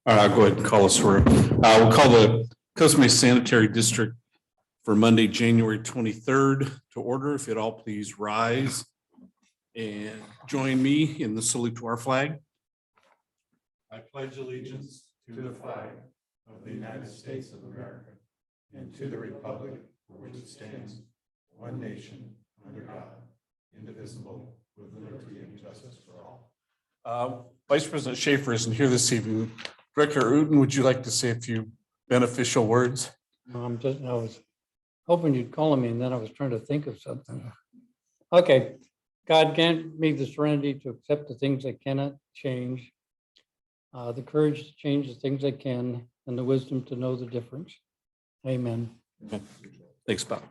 All right, I'll go ahead and call us for, we'll call the Costa Mesa Sanitary District for Monday, January 23rd to order. If you'd all please rise and join me in the salute to our flag. I pledge allegiance to the flag of the United States of America and to the republic for which it stands, one nation, under God, indivisible, with liberty and justice for all. Vice President Schaefer isn't here this evening. Director Uten, would you like to say a few beneficial words? I was hoping you'd call me and then I was trying to think of something. Okay, God grant me the serenity to accept the things I cannot change, the courage to change the things I can, and the wisdom to know the difference. Amen. Okay. Thanks, Bob.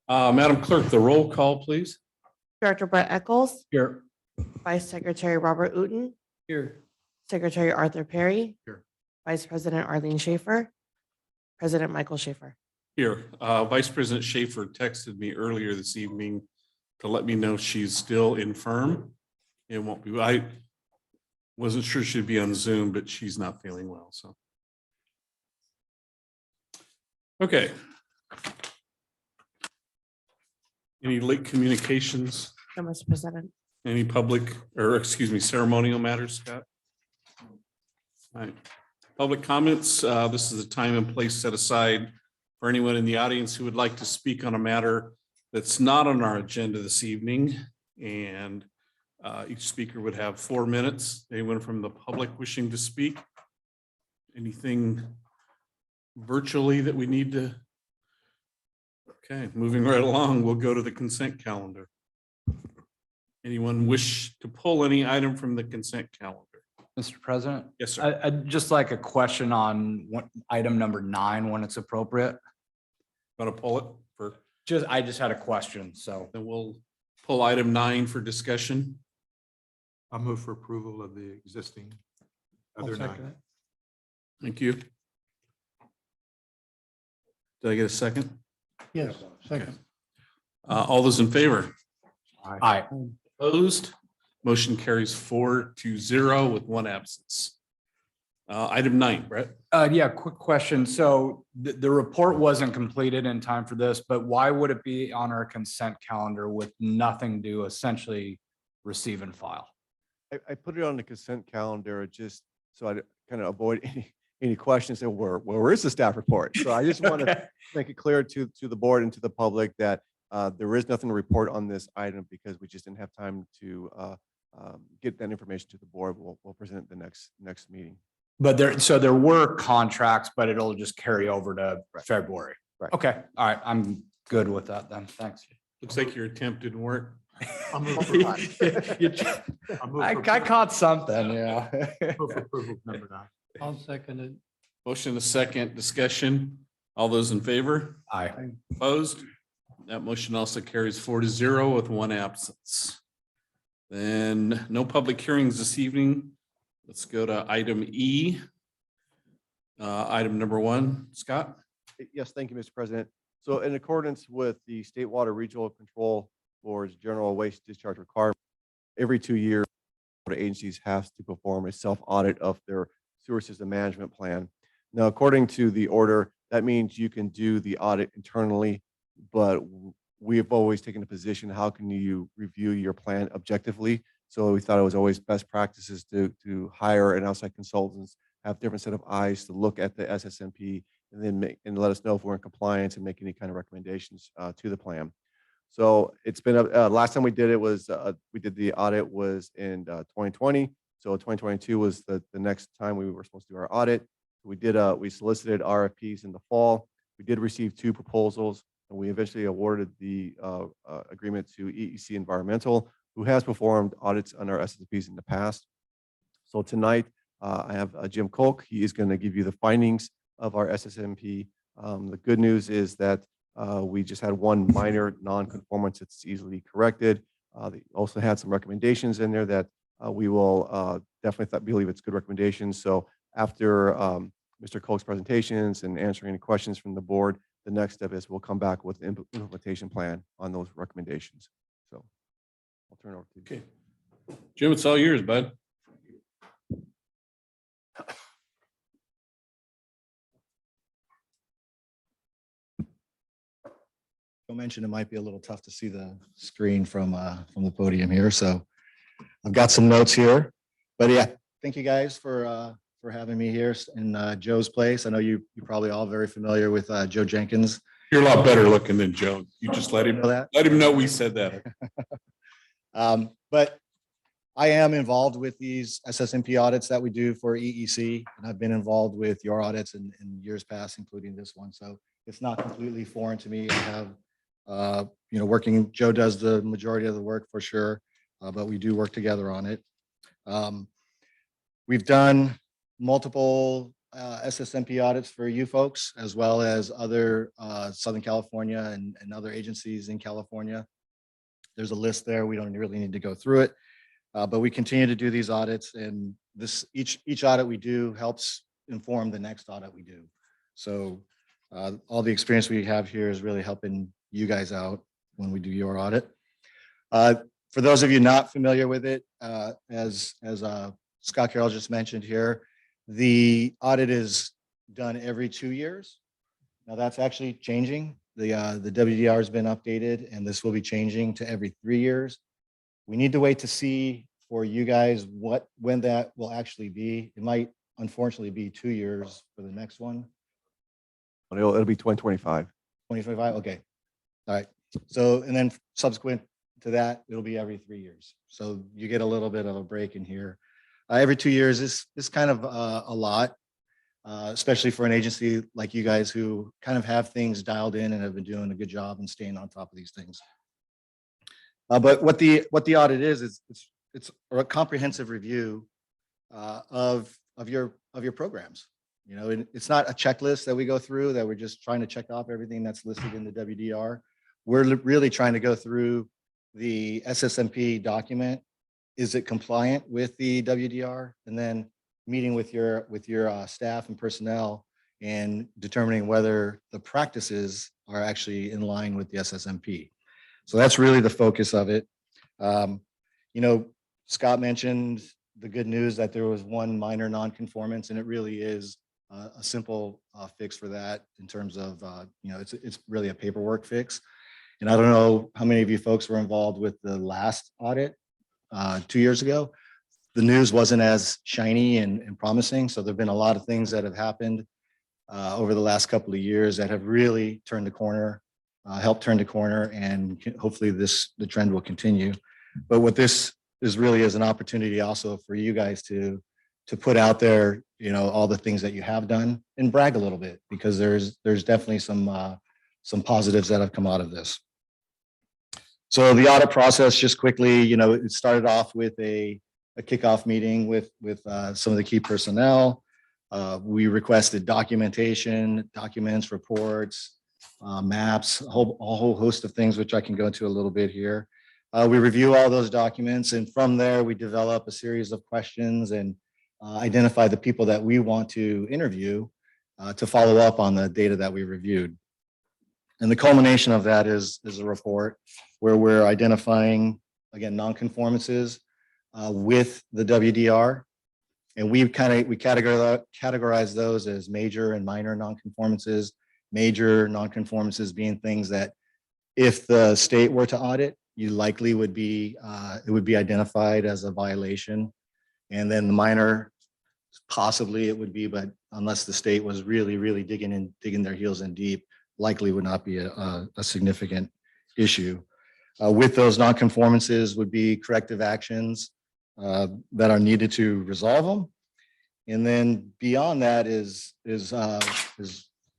Madam Clerk, the roll call, please. Director Brett Eccles, Here. Vice Secretary Robert Uten, Here. Secretary Arthur Perry, Here. Vice President Arlene Schaefer, President Michael Schaefer. Here, Vice President Schaefer texted me earlier this evening to let me know she's still infirm. It won't be, I wasn't sure she'd be on Zoom, but she's not feeling well, so. Okay. Any late communications, No, Mr. President. any public, or excuse me, ceremonial matters, Scott? All right, public comments. This is a time and place set aside for anyone in the audience who would like to speak on a matter that's not on our agenda this evening. And each speaker would have 4 minutes. Anyone from the public wishing to speak? Anything virtually that we need to? Okay, moving right along, we'll go to the consent calendar. Anyone wish to pull any item from the consent calendar? Mr. President? Yes, sir. I'd just like a question on item number 9 when it's appropriate. Want to pull it for, I just had a question, so. then we'll pull item 9 for discussion. I'll move for approval of the existing other nine. Thank you. Did I get a second? Yes, second. All those in favor? Aye. Opposed? Motion carries 4-0 with 1 absence. Item 9, Brett. Yeah, quick question. So the report wasn't completed in time for this, but why would it be on our consent calendar with nothing to essentially receive and file? I put it on the consent calendar just so I kind of avoid any questions that where is the staff report? So I just want to make it clear to the board and to the public that there is nothing to report on this item because we just didn't have time to get that information to the board. We'll present it the next meeting. But there were contracts, but it'll just carry over to February. Right. Okay, all right, I'm good with that then. Thanks. Looks like your attempt didn't work. I'll move for I caught something, yeah. approval of number 9. I'll second it. Motion a second, discussion. All those in favor? Aye. Opposed? That motion also carries 4-0 with 1 absence. Then no public hearings this evening. Let's go to item E. Item number 1, Scott. Yes, thank you, Mr. President. So in accordance with the State Water Regional Control Board's general waste discharge requirement, every 2 years, water agencies have to perform a self-audit of their sewer system management plan. Now, according to the order, that means you can do the audit internally, but we have always taken the position, how can you review your plan objectively? So we thought it was always best practices to hire an outside consultants, have different set of eyes to look at the SSMP and then let us know if we're in compliance and make any kind of recommendations to the plan. So it's been last time we did it was we did the audit was in 2020. So 2022 was the next time we were supposed to do our audit. We solicited RFPs in the fall. We did receive 2 proposals, and we eventually awarded the agreement to EEC Environmental, who has performed audits on our SSPs in the past. So tonight I have Jim Kolk. He is going to give you the findings of our SSMP. The good news is that we just had 1 minor non-conformance that's easily corrected. They also had some recommendations in there that we will definitely believe it's good recommendations. So after Mr. Kolk's presentations and answering any questions from the board, the next step is we'll come back with an implementation plan on those recommendations. So I'll turn it over to you. Okay. Jim, it's all yours, bud. mentioned, it might be a little tough to see the screen from the podium here. So I've got some notes here, but yeah, thank you guys for having me here in Joe's place. I know you're probably all very familiar with Joe Jenkins. You're a lot better looking than Joe. You just let him Know that? know we said that. But I am involved with these SSMP audits that we do for EEC, and I've been involved with your audits in years past, including this one. So it's not completely foreign to me. I have, working, Joe does the majority of the work for sure, but we do work together on it. We've done multiple SSMP audits for you folks, as well as other Southern California and other agencies in California. There's a list there. We don't really need to go through it. But we continue to do these audits, and each audit we do helps inform the next audit we do. So all the experience we have here is really helping you guys out when we do your audit. For those of you not familiar with it, as Scott Carroll just mentioned here, the audit is done every 2 years. Now that's actually changing. The WDR has been updated, and this will be changing to every 3 years. We need to wait to see for you guys when that will actually be. It might unfortunately be 2 years for the next one. It'll be 2025. 2025, okay. All right. So, and then subsequent to that, it'll be every 3 years. So you get a little bit of a break in here. Every 2 years is kind of a lot, especially for an agency like you guys who kind of have things dialed in and have been doing a good job and staying on top of these things. But what the audit is it's a comprehensive review of your programs. You know, and it's not a checklist that we go through that we're just trying to check off everything that's listed in the WDR. We're really trying to go through the SSMP document. Is it compliant with the WDR? And then meeting with your staff and personnel and determining whether the practices are actually in line with the SSMP. So that's really the focus of it. Scott mentioned the good news that there was one minor nonconformance, and it really is a simple fix for that in terms of, it's really a paperwork fix. And I don't know how many of you folks were involved with the last audit 2 years ago. The news wasn't as shiny and promising. So there've been a lot of things that have happened over the last couple of years that have really turned the corner, helped turn the corner, and hopefully the trend will continue. But what this is really is an opportunity also for you guys to put out there, all the things that you have done and brag a little bit, because there's definitely some positives that have come out of this. So the audit process, just quickly, it started off with a kickoff meeting with some of the key personnel. We requested documentation, documents, reports, maps, a whole host of things, which I can go into a little bit here. We review all those documents, and from there, we develop a series of questions and identify the people that we want to interview to follow up on the data that we reviewed. And the culmination of that is a report where we're identifying, again, nonconformances with the WDR. And we categorize those as major and minor nonconformances. Major nonconformances being things that if the state were to audit, you likely would be, it would be identified as a violation. And then the minor, possibly it would be, but unless the state was really digging their heels in deep, likely would not be a significant issue. With those nonconformances would be corrective actions that are needed to resolve them. And then beyond that is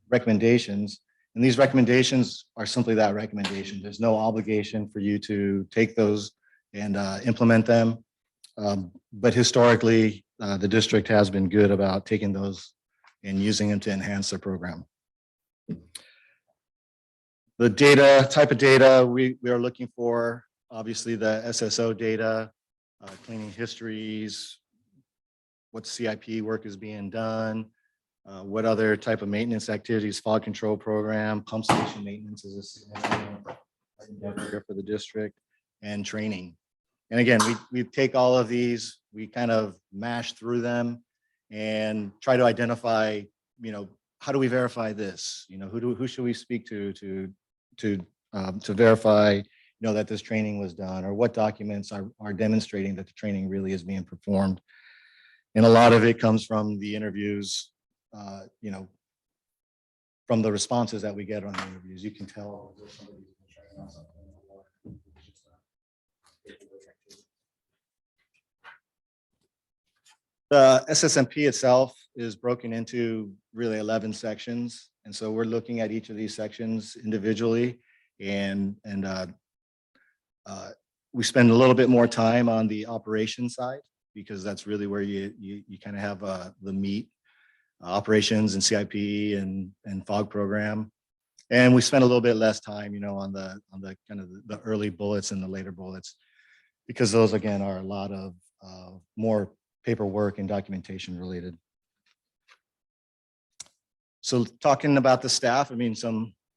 recommendations. And these recommendations are simply that, recommendation. There's no obligation for you to take those and implement them. But historically, the district has been good about taking those and using them to enhance their program. The data, type of data we are looking for, obviously the SSO data, cleaning histories, what CIP work is being done, what other type of maintenance activities, fog control program, pump station maintenance is a significant endeavor for the district, and training. And again, we take all of these, we kind of mash through them and try to identify, how do we verify this? Who should we speak to to verify, that this training was done, or what documents are demonstrating that the training really is being performed. And a lot of it comes from the interviews, from the responses that we get on the interviews. You can tell. If somebody's been training on something or it's just a paperwork activity. The SSMP itself is broken into really 11 sections. And so we're looking at each of these sections individually, and we spend a little bit more time on the operation side, because that's really where you kind of have the meat, operations and CIP and FOG program. And we spend a little bit less time, on the kind of the early bullets and the later bullets, because those again are a lot of more paperwork and documentation related. So talking about the staff,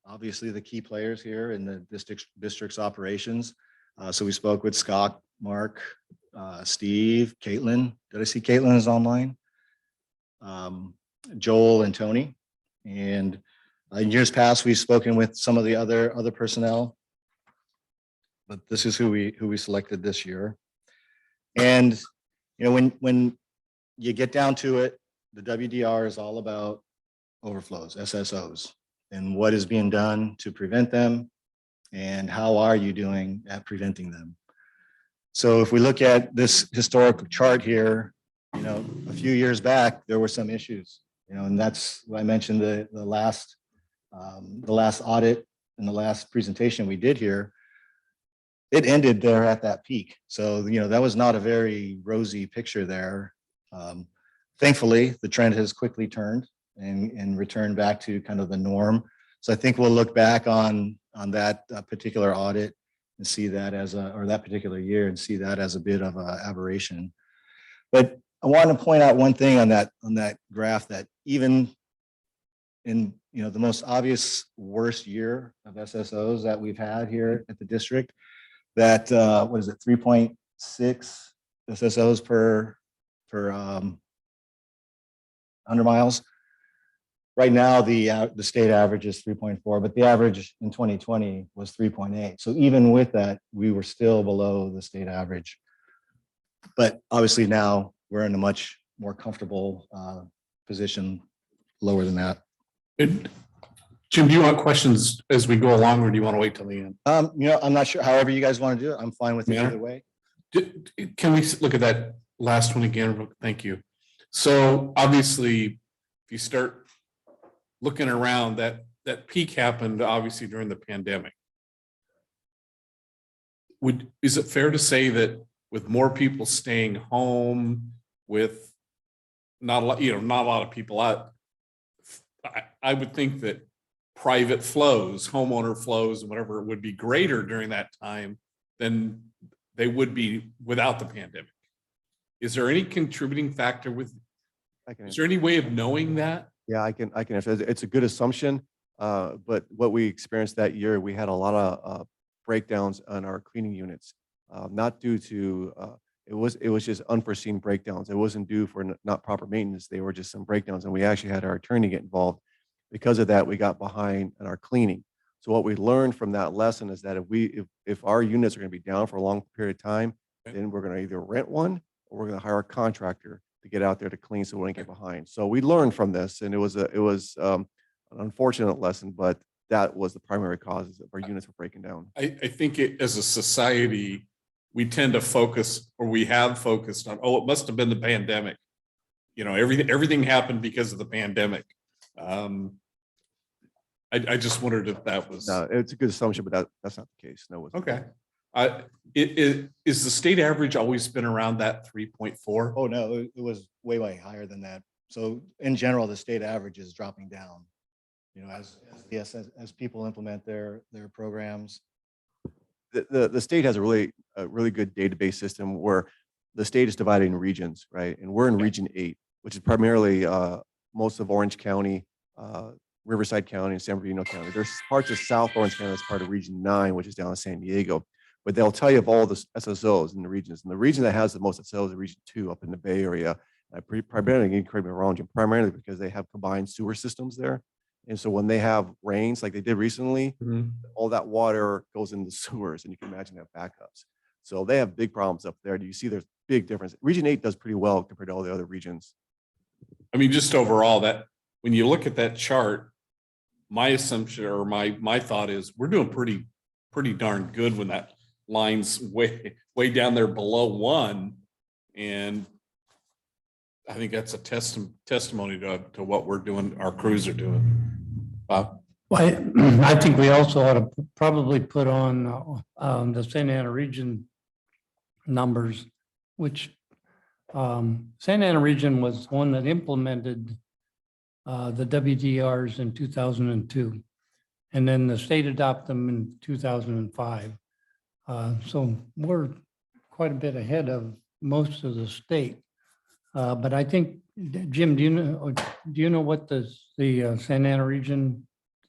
obviously the key players here in the district's operations. So we spoke with Scott, Mark, Steve, Caitlin. Did I see Caitlin is online? Joel and Tony. And in years past, we've spoken with some of the other personnel, but this is who we selected this year. And when you get down to it, the WDR is all about overflows, SSOs, and what is being done to prevent them, and how are you doing at preventing them. So if we look at this historical chart here, a few years back, there were some issues, and that's what I mentioned, the last audit and the last presentation we did here, it ended there at that peak. So, that was not a very rosy picture there. Thankfully, the trend has quickly turned and returned back to kind of the norm. So I think we'll look back on that particular audit and see that or that particular year and see that as a bit of an aberration. But I want to point out one thing on that graph, that even in the most obvious worst year of SSOs that we've had here at the district, that 3.6 SSOs per 100 miles. Right now, the state average is 3.4, but the average in 2020 was 3.8. So even with that, we were still below the state average. But obviously now we're in a much more comfortable position, lower than that. Jim, do you want questions as we go along, or do you want to wait till the end? I'm not sure. However you guys want to do it, I'm fine with it Yeah. either way. Can we look at that last one again? Thank you. So obviously, if you start looking around, that peak happened obviously during the pandemic. Is it fair to say that with more people staying home, with not a lot of people out, I would think that private flows, homeowner flows, and whatever, would be greater during that time than they would be without the pandemic. Is there any contributing factor is there any way of knowing that? Yeah, I can answer. It's a good assumption, but what we experienced that year, we had a lot of breakdowns on our cleaning units, not due to it was just unforeseen breakdowns. It wasn't due for not proper maintenance. They were just some breakdowns, and we actually had our attorney get involved. Because of that, we got behind in our cleaning. So what we learned from that lesson is that if our units are going to be down for a long period of time, then we're going to either rent one or we're going to hire a contractor to get out there to clean, so we don't get behind. So we learned from this, and it was an unfortunate lesson, but that was the primary causes of our units were breaking down. I think as a society, we tend to focus, or we have focused on, it must have been the pandemic. Everything happened because of the pandemic. I just wondered if that was. No, it's a good assumption, but that's not the case. No. Okay. Is the state average always been around that 3.4? Oh, no, it was way, way higher than that. So in general, the state average is dropping down, as people implement their programs. The state has a really good database system where the state is divided in regions, right? And we're in Region 8, which is primarily most of Orange County, Riverside County, and San Bernardino County. There's parts of South Orange County that's part of Region 9, which is down in San Diego. But they'll tell you of all the SSOs in the regions. And the region that has the most SSOs is Region 2 up in the Bay Area. Primarily, you can correct me if I'm wrong, Jim, primarily because they have combined sewer systems there. And so when they have rains like they did recently, Mhm. all that water goes into the sewers, and you can imagine they have backups. So they have big problems up there. Do you see there's big difference? Region 8 does pretty well compared to all the other regions. I mean, just overall that, when you look at that chart, my assumption or my thought is we're doing pretty darn good when that line's way down there below 1. And I think that's a testimony to what we're doing, our crews are doing. Bob? Well, I think we also ought to probably put on the Santa Ana region numbers, which Santa Ana region was one that implemented the WDRs in 2002. And then the state adopted them in 2005. So we're quite a bit ahead of most of the state. But I think, Jim, do you know what the Santa Ana region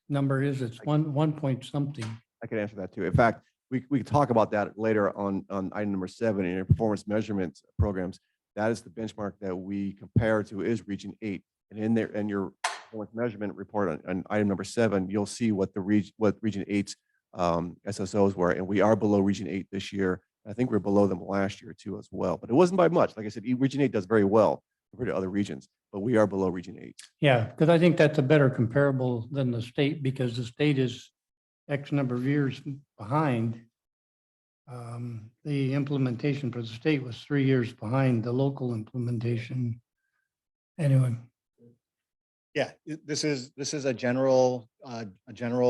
number is? It's one point something. I can answer that too. In fact, we can talk about that later on item number 7 in your performance measurement programs. That is the benchmark that we compare to is Region 8. And in there, in your performance measurement report on item number 7, you'll see what Region 8's SSOs were, and we are below Region 8 this year. I think we're below them last year too as well, but it wasn't by much. Like I said, Region 8 does very well compared to other regions, but we are below Region 8. Yeah, because I think that's a better comparable than the state, because the state is X number of years behind. The implementation for the state was 3 years behind the local implementation. Anyway, Yeah, this is a general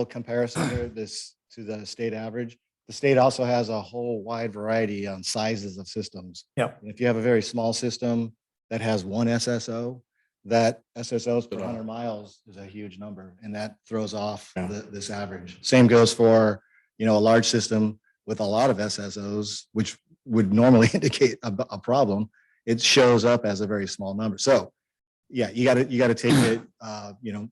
comparison here, this to the state average. The state also has a whole wide variety on sizes of systems. Yep. If you have a very small system that has one SSO, that SSOs per 100 miles is a huge number, and that throws off this average. Same goes for, a large system with a lot of SSOs, which would normally indicate a problem. It shows up as a very small number. So yeah, you got to take it,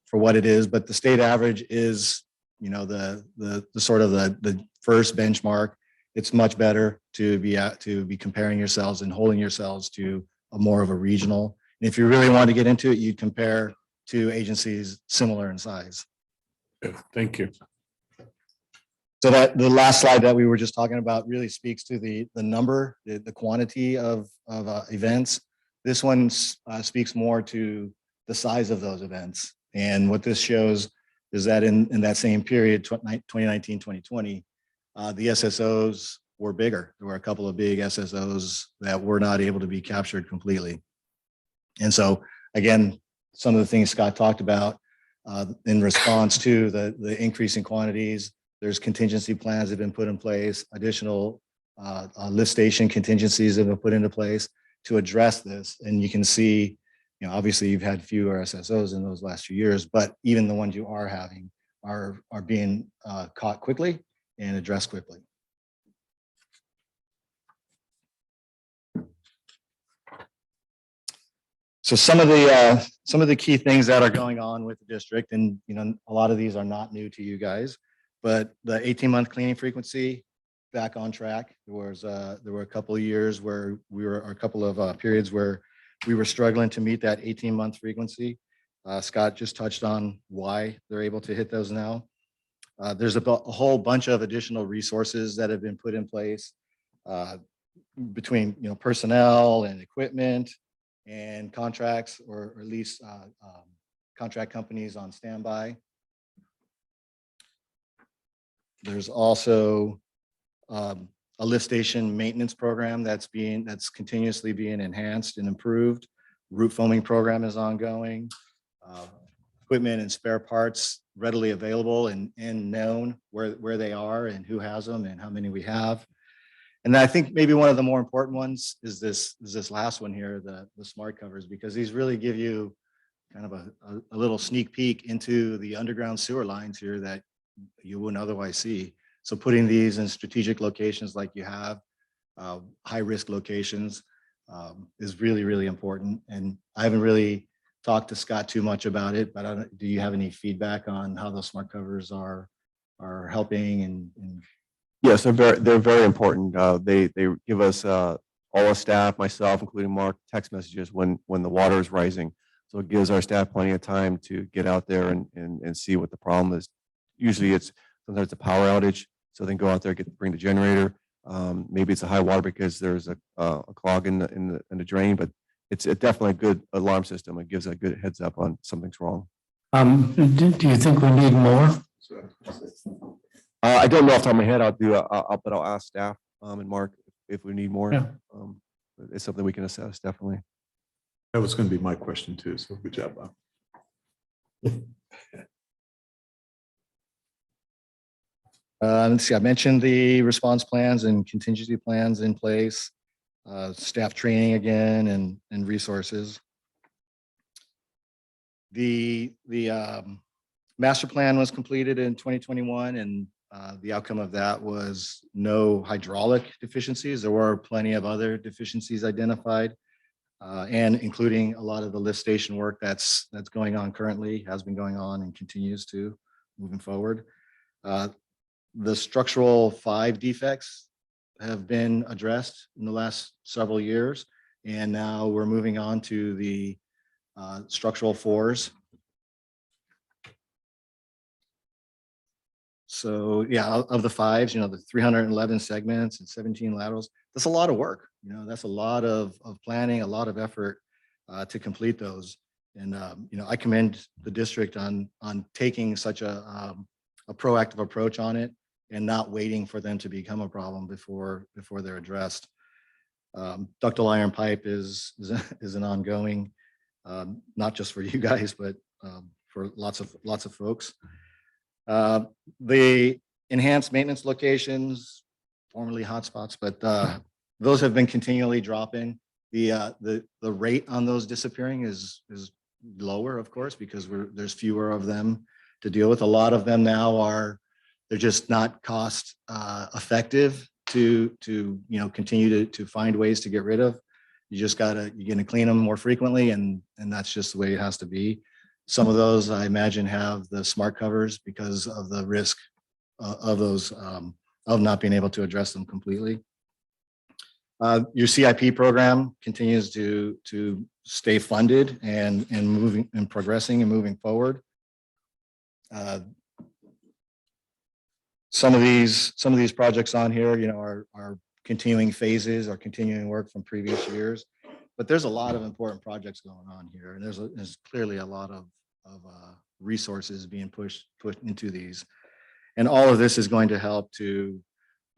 for what it is. But the state average is, the sort of the first benchmark. It's much better to be comparing yourselves and holding yourselves to a more of a regional. And if you really want to get into it, you'd compare to agencies similar in size. Thank you. So that the last slide that we were just talking about really speaks to the number, the quantity of events. This one speaks more to the size of those events. And what this shows is that in that same period, 2019, 2020, the SSOs were bigger. There were a couple of big SSOs that were not able to be captured completely. And so, again, some of the things Scott talked about in response to the increase in quantities, there's contingency plans that have been put in place, additional lift station contingencies that have been put into place to address this. And you can see, obviously you've had fewer SSOs in those last few years, but even the ones you are having are being caught quickly and addressed quickly. So some of the key things that are going on with the district, and a lot of these are not new to you guys, but the 18-month cleaning frequency back on track. There were a couple of years where a couple of periods where we were struggling to meet that 18-month frequency. Scott just touched on why they're able to hit those now. There's a whole bunch of additional resources that have been put in place between personnel and equipment and contracts, or at least contract companies on standby. There's also a lift station maintenance program that's continuously being enhanced and improved. Root foaming program is ongoing. Equipment and spare parts readily available and known where they are and who has them and how many we have. And I think maybe one of the more important ones is this last one here, the smart covers, because these really give you kind of a little sneak peek into the underground sewer lines here that you wouldn't otherwise see. So putting these in strategic locations like you have, high risk locations, is really, really important. And I haven't really talked to Scott too much about it, but do you have any feedback on how those smart covers are helping and Yes, they're very important. They give us all the staff, myself, including Mark, text messages when the water is rising. So it gives our staff plenty of time to get out there and see what the problem is. Usually sometimes it's a power outage, so then go out there, bring the generator. Maybe it's a high water because there's a clog in the drain, but it's definitely a good alarm system. It gives a good heads up on something's wrong. Do you think we need more? I don't know off the top of my head. But I'll ask staff and Mark if we need more. Yeah. It's something we can assess, definitely. That was going to be my question too, so good job, Bob. Let's see, I mentioned the response plans and contingency plans in place, staff training again and resources. The master plan was completed in 2021 and the outcome of that was no hydraulic deficiencies. There were plenty of other deficiencies identified. And including a lot of the lift station work that's going on currently, has been going on and continues to moving forward. The structural 5 defects have been addressed in the last several years. And now we're moving on to the structural 4s. So yeah, of the 5s, the 311 segments and 17 laterals, that's a lot of work. That's a lot of planning, a lot of effort to complete those. And I commend the district on taking such a proactive approach on it and not waiting for them to become a problem before they're addressed. Ductile iron pipe is an ongoing, not just for you guys, but for lots of folks. The enhanced maintenance locations, formerly hotspots, but those have been continually dropping. The rate on those disappearing is lower, of course, because there's fewer of them to deal with. A lot of them now they're just not cost effective to continue to find ways to get rid of. You're gonna clean them more frequently, and that's just the way it has to be. Some of those I imagine have the smart covers because of the risk of those of not being able to address them completely. Your CIP program continues to stay funded and moving and progressing and moving forward. Some of these projects on here, are continuing phases or continuing work from previous years, but there's a lot of important projects going on here, and there's clearly a lot of resources being put into these, and all of this is going to help to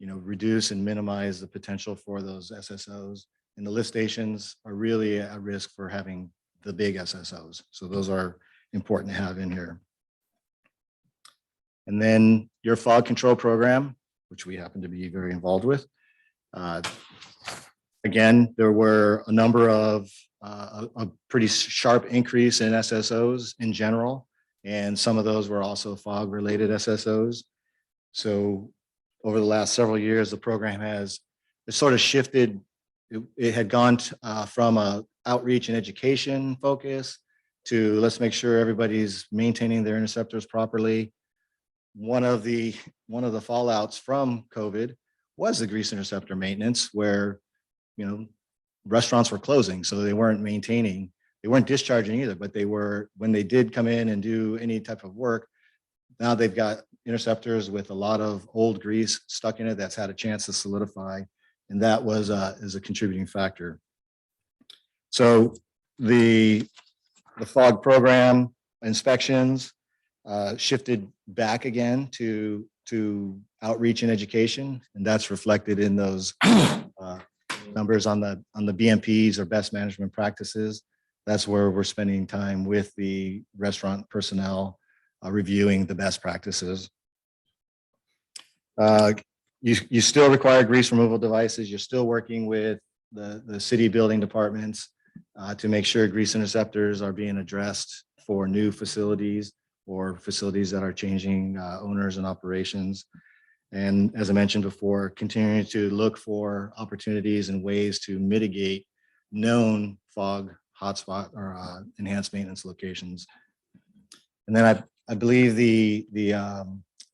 reduce and minimize the potential for those SSOs. And the lift stations are really at risk for having the big SSOs, so those are important to have in here. And then your fog control program, which we happen to be very involved with. Again, there were a number of a pretty sharp increase in SSOs in general, and some of those were also fog related SSOs. So over the last several years, the program has sort of shifted. It had gone from a outreach and education focus to let's make sure everybody's maintaining their interceptors properly. One of the fallouts from COVID was the grease interceptor maintenance, where restaurants were closing, so they weren't maintaining, they weren't discharging either, but they were, when they did come in and do any type of work, now they've got interceptors with a lot of old grease stuck in it that's had a chance to solidify, and that is a contributing factor. So the fog program inspections shifted back again to outreach and education, and that's reflected in those numbers on the BMPs or best management practices. That's where we're spending time with the restaurant personnel reviewing the best practices. You still require grease removal devices. You're still working with the city building departments to make sure grease interceptors are being addressed for new facilities or facilities that are changing owners and operations. And as I mentioned before, continuing to look for opportunities and ways to mitigate known fog hotspot or enhanced maintenance locations. And then I believe the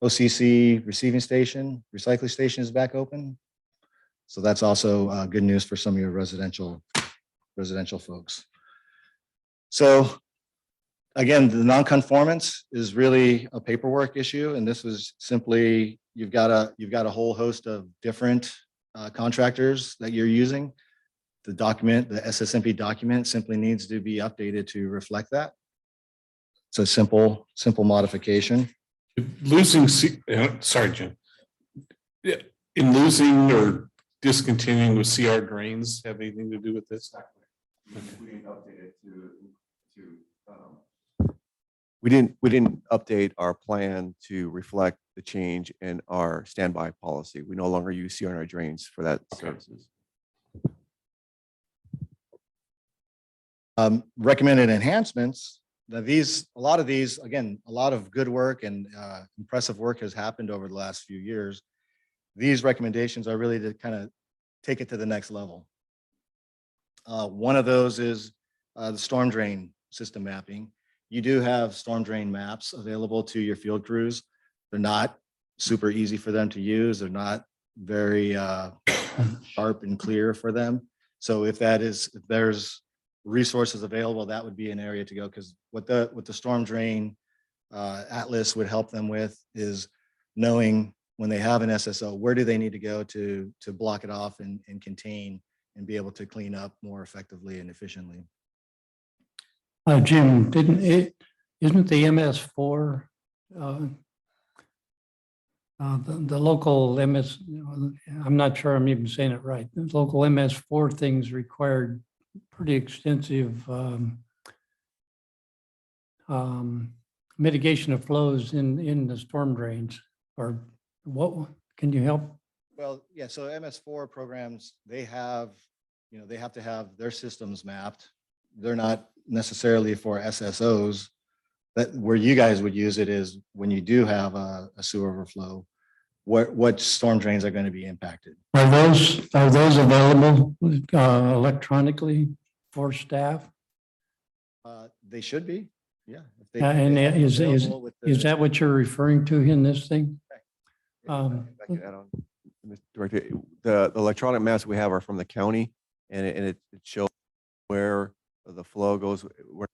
OCC receiving station, recycling station is back open. So that's also good news for some of your residential folks. So Again, the non-conformance is really a paperwork issue, and this is simply, you've got a whole host of different contractors that you're using. The document, the SSMP document simply needs to be updated to reflect that. It's a simple modification. Losing, sorry, Jim. Yeah, in losing or discontinuing with CR drains have anything to do with this? We didn't update our plan to reflect the change in our standby policy. We no longer use CRNR drains for that services. Recommended enhancements. Now a lot of these, again, a lot of good work and impressive work has happened over the last few years. These recommendations are really to kind of take it to the next level. One of those is the storm drain system mapping. You do have storm drain maps available to your field crews. They're not super easy for them to use. They're not very sharp and clear for them. So if there's resources available, that would be an area to go, because what the storm drain atlas would help them with is knowing when they have an SSO, where do they need to go to block it off and contain and be able to clean up more effectively and efficiently. Jim, isn't the MS4, the local MS, I'm not sure I'm even saying it right. The local MS4 things required pretty extensive mitigation of flows in the storm drains, or what, can you help? Well, yeah, so MS4 programs, they have to have their systems mapped. They're not necessarily for SSOs. That where you guys would use it is when you do have a sewer overflow, what storm drains are going to be impacted. Are those available electronically for staff? They should be, yeah. If they- And they have is available with the- that what you're referring to in this thing? If I can add on, Mr. Director, the electronic maps we have are from the county, and it shows where the flow goes, what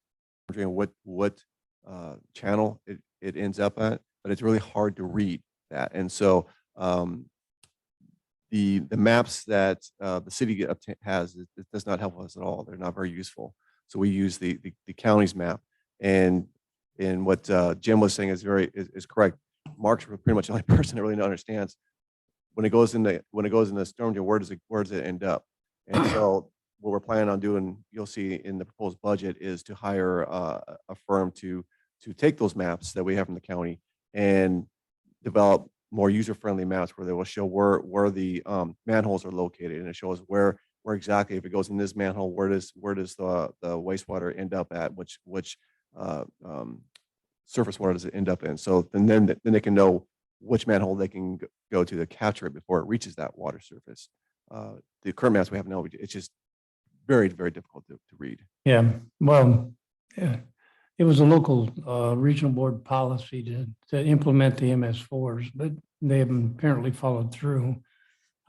channel it ends up at, but it's really hard to read that. And so the maps that the city has, it does not help us at all. They're not very useful. So we use the county's map. And what Jim was saying is correct. Mark's pretty much the only person that really understands when it goes in the storm drain, where does it end up? And so what we're planning on doing, you'll see in the proposed budget, is to hire a firm to take those maps that we have from the county and develop more user-friendly maps where they will show where the manholes are located, and it shows where exactly, if it goes in this manhole, where does the wastewater end up at, which surface water does it end up in? So then they can know which manhole they can go to capture it before it reaches that water surface. The current maps we have now, it's just very, very difficult to read. Yeah, well, yeah, it was a local regional board policy to implement the MS4s, but they haven't apparently followed through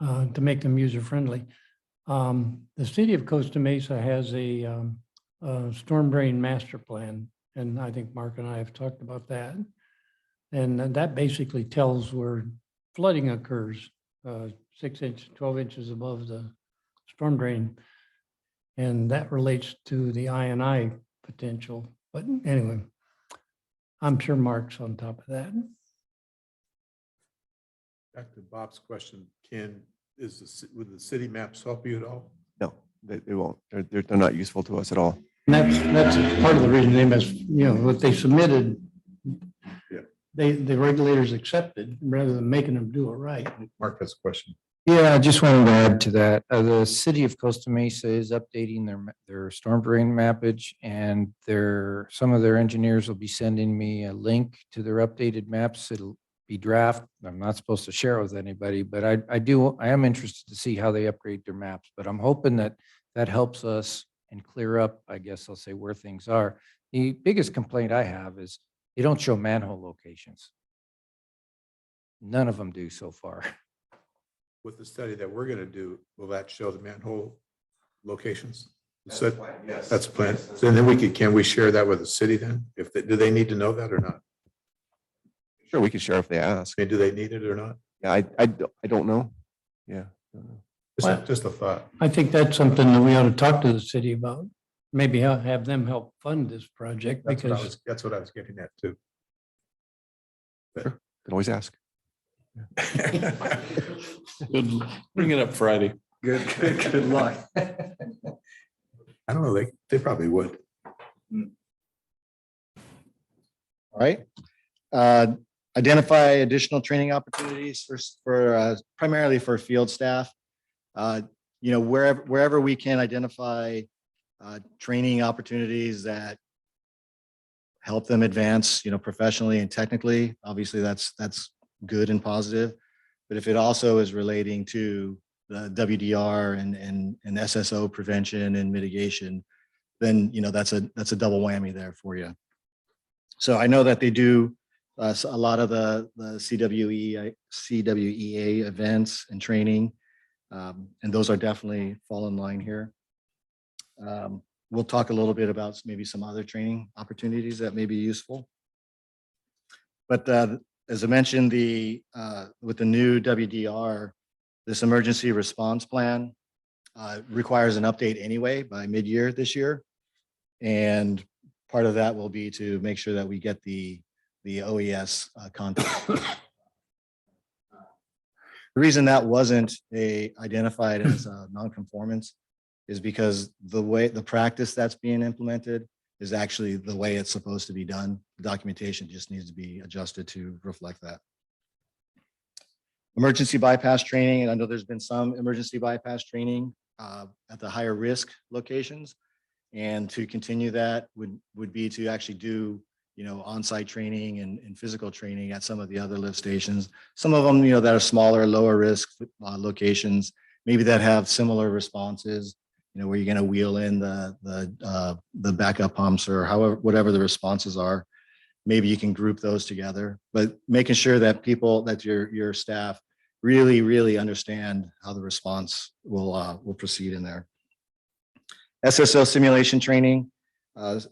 to make them user-friendly. The city of Costa Mesa has a storm drain master plan, and I think Mark and I have talked about that. And that basically tells where flooding occurs, 6 inches, 12 inches above the storm drain. And that relates to the I&I potential. But anyway, I'm sure Mark's on top of that. Back to Bob's question, would the city maps help you at all? No, they won't. They're not useful to us at all. And that's part of the reason what they submitted, Yeah. the regulators accepted rather than making them do it right. Mark has a question. Yeah, I just wanted to add to that. The city of Costa Mesa is updating their storm drain mappage, and some of their engineers will be sending me a link to their updated maps. It'll be draft. I'm not supposed to share it with anybody, but I am interested to see how they upgrade their maps. But I'm hoping that helps us and clear up, I guess I'll say, where things are. The biggest complaint I have is they don't show manhole locations. None of them do so far. With the study that we're going to do, will that show the manhole locations? So that's the plan. So then can we share that with the city then? Do they need to know that or not? Sure, we can share if they ask. I mean, do they need it or not? Yeah, I don't know. Yeah. don't know. Just a thought. I think that's something that we ought to talk to the city about. Maybe have them help fund this project because That's what I was getting at too. Can always ask. Good. Bring it up Friday. Good luck. I don't know, they probably would. All right. Identify additional training opportunities for primarily for field staff. Wherever we can identify training opportunities that help them advance, professionally and technically, obviously that's good and positive. But if it also is relating to the WDR and SSO prevention and mitigation, then, that's a double whammy there for you. So I know that they do a lot of the CWEA events and training, and those are definitely fall in line here. We'll talk a little bit about maybe some other training opportunities that may be useful. But as I mentioned, with the new WDR, this emergency response plan requires an update anyway by mid-year this year. And part of that will be to make sure that we get the OES content. The reason that wasn't identified as a non-conformance is because the practice that's being implemented is actually the way it's supposed to be done. The documentation just needs to be adjusted to reflect that. Emergency bypass training, and I know there's been some emergency bypass training at the higher risk locations. And to continue that would be to actually do, on-site training and physical training at some of the other lift stations. Some of them, that are smaller, lower risk locations, maybe that have similar responses, where you're going to wheel in the backup pumps or whatever the responses are. Maybe you can group those together, but making sure that your staff really understand how the response will proceed in there. SSO simulation training.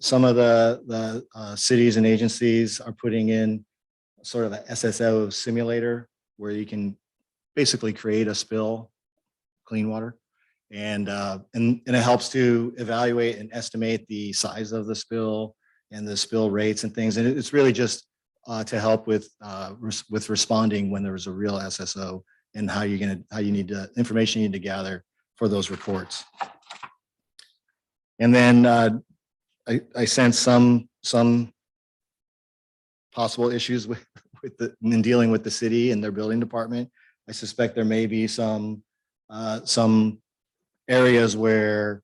Some of the cities and agencies are putting in sort of an SSO simulator where you can basically create a spill, clean water, and it helps to evaluate and estimate the size of the spill and the spill rates and things. And it's really just to help with responding when there is a real SSO and information you need to gather for those reports. And then I sense some possible issues in dealing with the city and their building department. I suspect there may be some areas where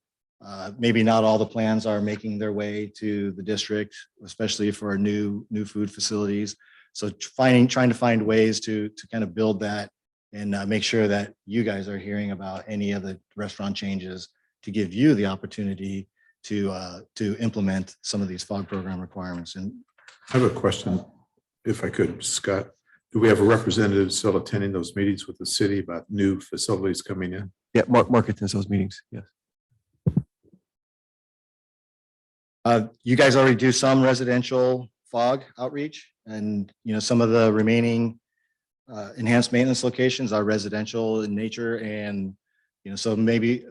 maybe not all the plans are making their way to the district, especially for new food facilities. So trying to find ways to kind of build that and make sure that you guys are hearing about any of the restaurant changes to give you the opportunity to implement some of these FOG program requirements. And I have a question, if I could, Scott. Do we have a representative still attending those meetings with the city about new facilities coming in? Yeah, Mark attends those meetings. Yes. You guys already do some residential FOG outreach, and some of the remaining enhanced maintenance locations are residential in nature, and so maybe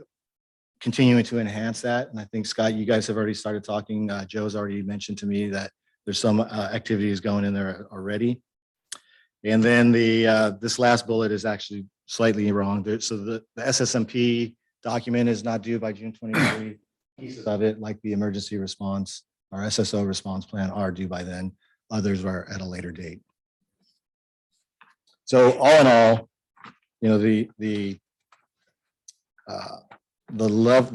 continuing to enhance that. And I think, Scott, you guys have already started talking. Joe's already mentioned to me that there's some activities going in there already. And then this last bullet is actually slightly wrong. So the SSMP document is not due by June 23. Pieces of it, like the emergency response or SSO response plan, are due by then. Others are at a later date. So all in all, the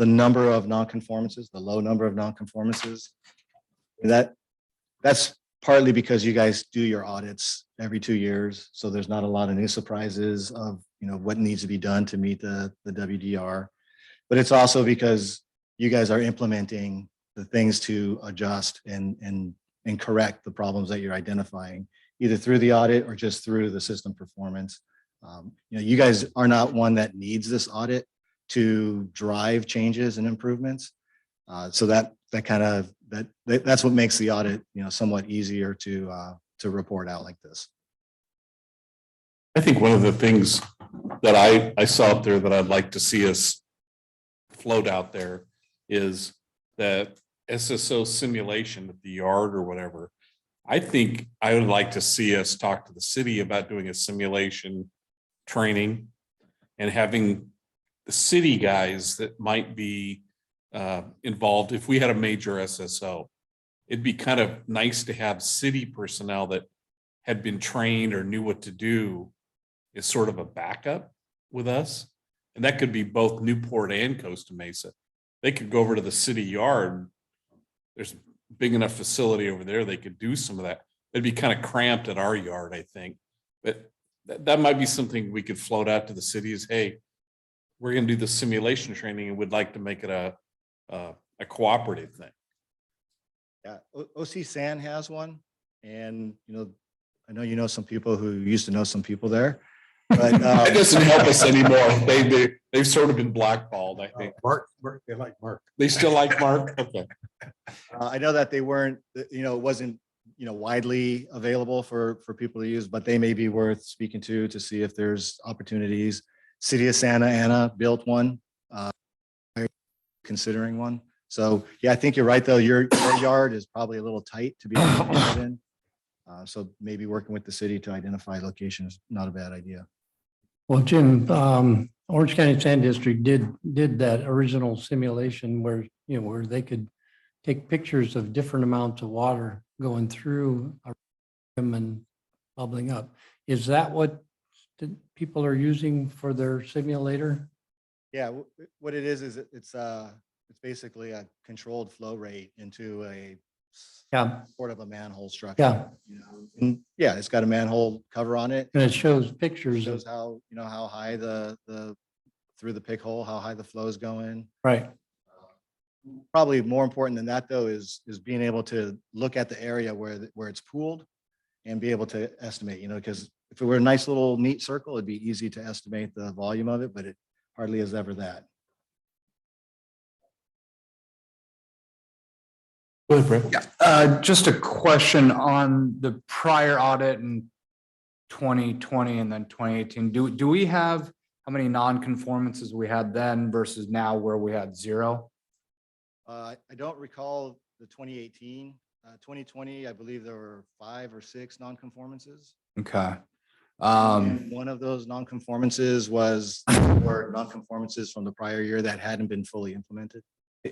number of nonconformances, the low number of nonconformances, that's partly because you guys do your audits every 2 years. So there's not a lot of new surprises of, what needs to be done to meet the WDR, but it's also because you guys are implementing the things to adjust and correct the problems that you're identifying, either through the audit or just through the system performance. You guys are not one that needs this audit to drive changes and improvements. So that kind of, that's what makes the audit, somewhat easier to report out like this. I think one of the things that I saw up there that I'd like to see us float out there is that SSO simulation at the yard or whatever. I think I would like to see us talk to the city about doing a simulation training and having the city guys that might be involved. If we had a major SSO, it'd be kind of nice to have city personnel that had been trained or knew what to do is sort of a backup with us. And that could be both Newport and Costa Mesa. They could go over to the city yard. There's a big enough facility over there. They could do some of that. It'd be kind of cramped at our yard, I think. But that might be something we could float out to the city is, hey, we're going to do the simulation training and would like to make it a cooperative thing. Yeah, OC San has one, and I know some people who used to know some people there, but That doesn't help us anymore. They've sort of been blackballed, I think. Mark, they like Mark. They still like Mark? Okay. I know that they weren't, it wasn't, widely available for people to use, but they may be worth speaking to see if there's opportunities. City of Santa Ana built one, considering one. So yeah, I think you're right though. Your yard is probably a little tight to be able to do that in. So maybe working with the city to identify location is not a bad idea. Well, Jim, Orange County Sand District did that original simulation where, where they could take pictures of different amounts of water going through a rim and bubbling up. Is that what people are using for their simulator? Yeah, what it is it's basically a controlled flow rate into a Yeah, sort of a manhole structure. yeah. And yeah, it's got a manhole cover on it. And it shows pictures of, Shows how, how high the through the pick hole, how high the flow is going. right. Probably more important than that though is being able to look at the area where it's pooled and be able to estimate, because if it were a nice little neat circle, it'd be easy to estimate the volume of it, but it hardly is ever that. Go ahead, Brett. Just a question on the prior audit in 2020 and then 2018. Do we have how many non-conformances we had then versus now where we had 0? I don't recall the 2018, 2020, I believe there were 5 or 6 non-conformances. Okay. And one of those non-conformances were non-conformances from the prior year that hadn't been fully implemented.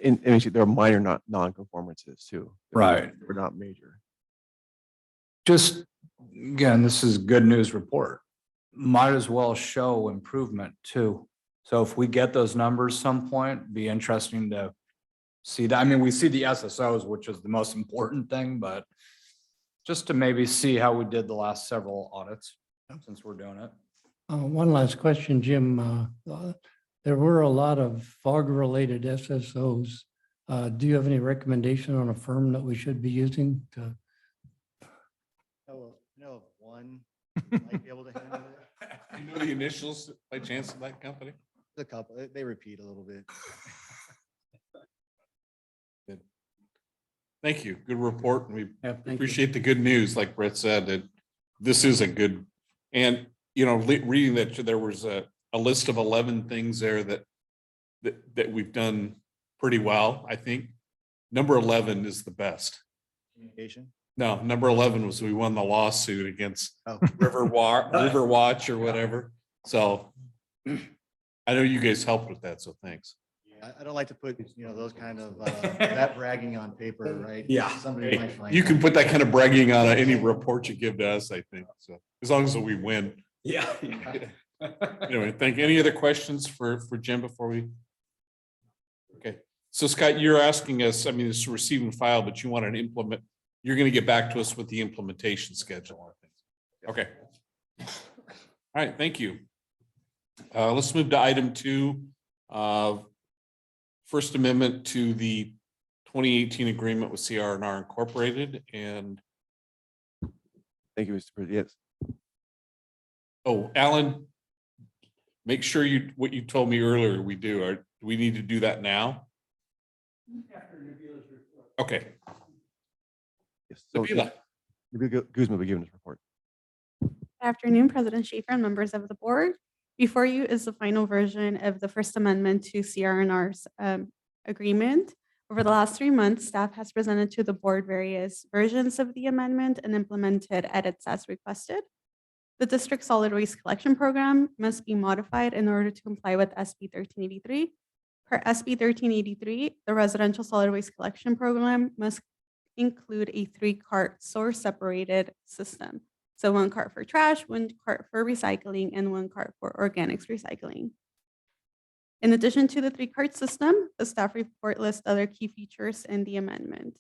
And there are minor non-conformances too. Right. They're not major. Just, again, this is good news report. Might as well show improvement too. So if we get those numbers some point, be interesting to see that. I mean, we see the SSOs, which is the most important thing, but just to maybe see how we did the last several audits since we're doing it. One last question, Jim. There were a lot of fog-related SSOs. Do you have any recommendation on a firm that we should be using to? No, of one might be able to handle it. Do you know the initials by chance of that company? A couple, they repeat a little bit. Thank you. Good report. And we Yeah, thank you. appreciate the good news. Like Brett said, that this is a good, and reading that there was a list of 11 things there that we've done pretty well, I think. Number 11 is the best. Communication. No, number 11 was we won the lawsuit against Oh. River Watch or whatever. So I know you guys helped with that, so thanks. I don't like to put, those kind of, that bragging on paper, right? Yeah. Somebody might find. You can put that kind of bragging on any report you give to us, I think. So as long as we win. Yeah. Anyway, any other questions for Jim before we? Okay, so Scott, you're asking us, I mean, it's a receive and file, but you want to implement, you're going to get back to us with the implementation schedule. Okay. All right, thank you. Let's move to item 2. First Amendment to the 2018 agreement with CR&R Incorporated, and Thank you, Mr. President. Yes. oh, Alan, make sure what you told me earlier we do. Do we need to do that now? Okay. Yes. So Sabila. maybe Guzman will be giving his report. Good afternoon, President Schaefer and members of the board. Before you is the final version of the First Amendment to CRNR's agreement. Over the last 3 months, staff has presented to the board various versions of the amendment and implemented edits as requested. The district solid waste collection program must be modified in order to comply with SB 1383. Per SB 1383, the residential solid waste collection program must include a 3-cart source separated system. So 1 cart for trash, 1 cart for recycling, and 1 cart for organics recycling. In addition to the 3-cart system, the staff report lists other key features in the amendment.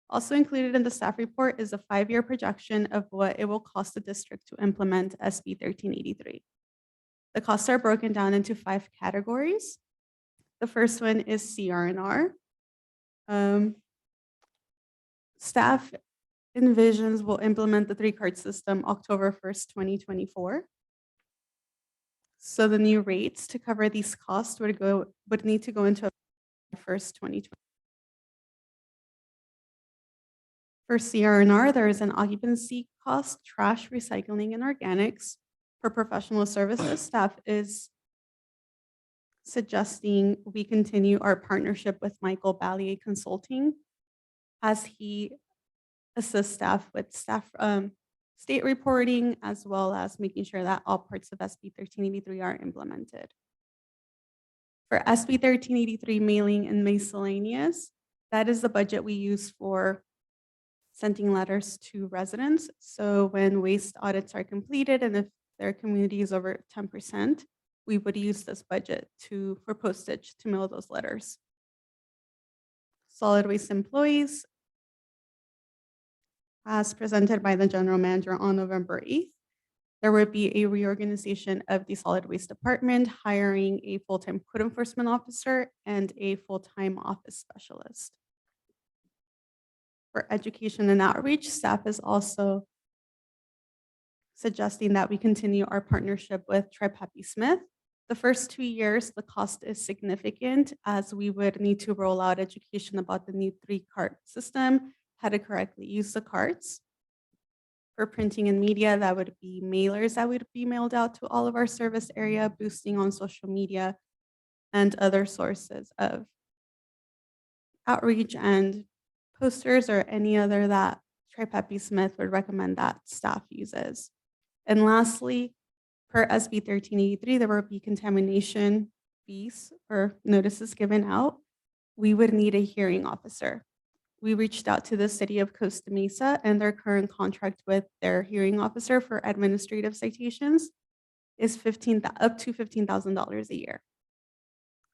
Also included in the staff report is a 5-year projection of what it will cost the district to implement SB 1383. The costs are broken down into 5 categories. The first one is CRNR. Staff envisions will implement the 3-cart system October 1st, 2024. So the new rates to cover these costs would need to go into 1st, 2020. For CRNR, there is an occupancy cost, trash, recycling, and organics. For professional services, staff is suggesting we continue our partnership with Michael Ballier Consulting as he assist staff with state reporting, as well as making sure that all parts of SB 1383 are implemented. For SB 1383 mailing and miscellaneous, that is the budget we use for sending letters to residents. So when waste audits are completed and if their community is over 10%, we would use this budget for postage to mail those letters. Solid waste employees, as presented by the general manager on November 8th, there would be a reorganization of the solid waste department, hiring a full-time code enforcement officer and a full-time office specialist. For education and outreach, staff is also suggesting that we continue our partnership with Tri-Peppy Smith. The first 2 years, the cost is significant as we would need to roll out education about the new 3-cart system, how to correctly use the carts. For printing and media, that would be mailers that would be mailed out to all of our service area, boosting on social media and other sources of outreach and posters or any other that Tri-Peppy Smith would recommend that staff uses. And lastly, per SB 1383, there will be contamination fees or notices given out. We would need a hearing officer. We reached out to the city of Costa Mesa and their current contract with their hearing officer for administrative citations is up to $15,000 a year.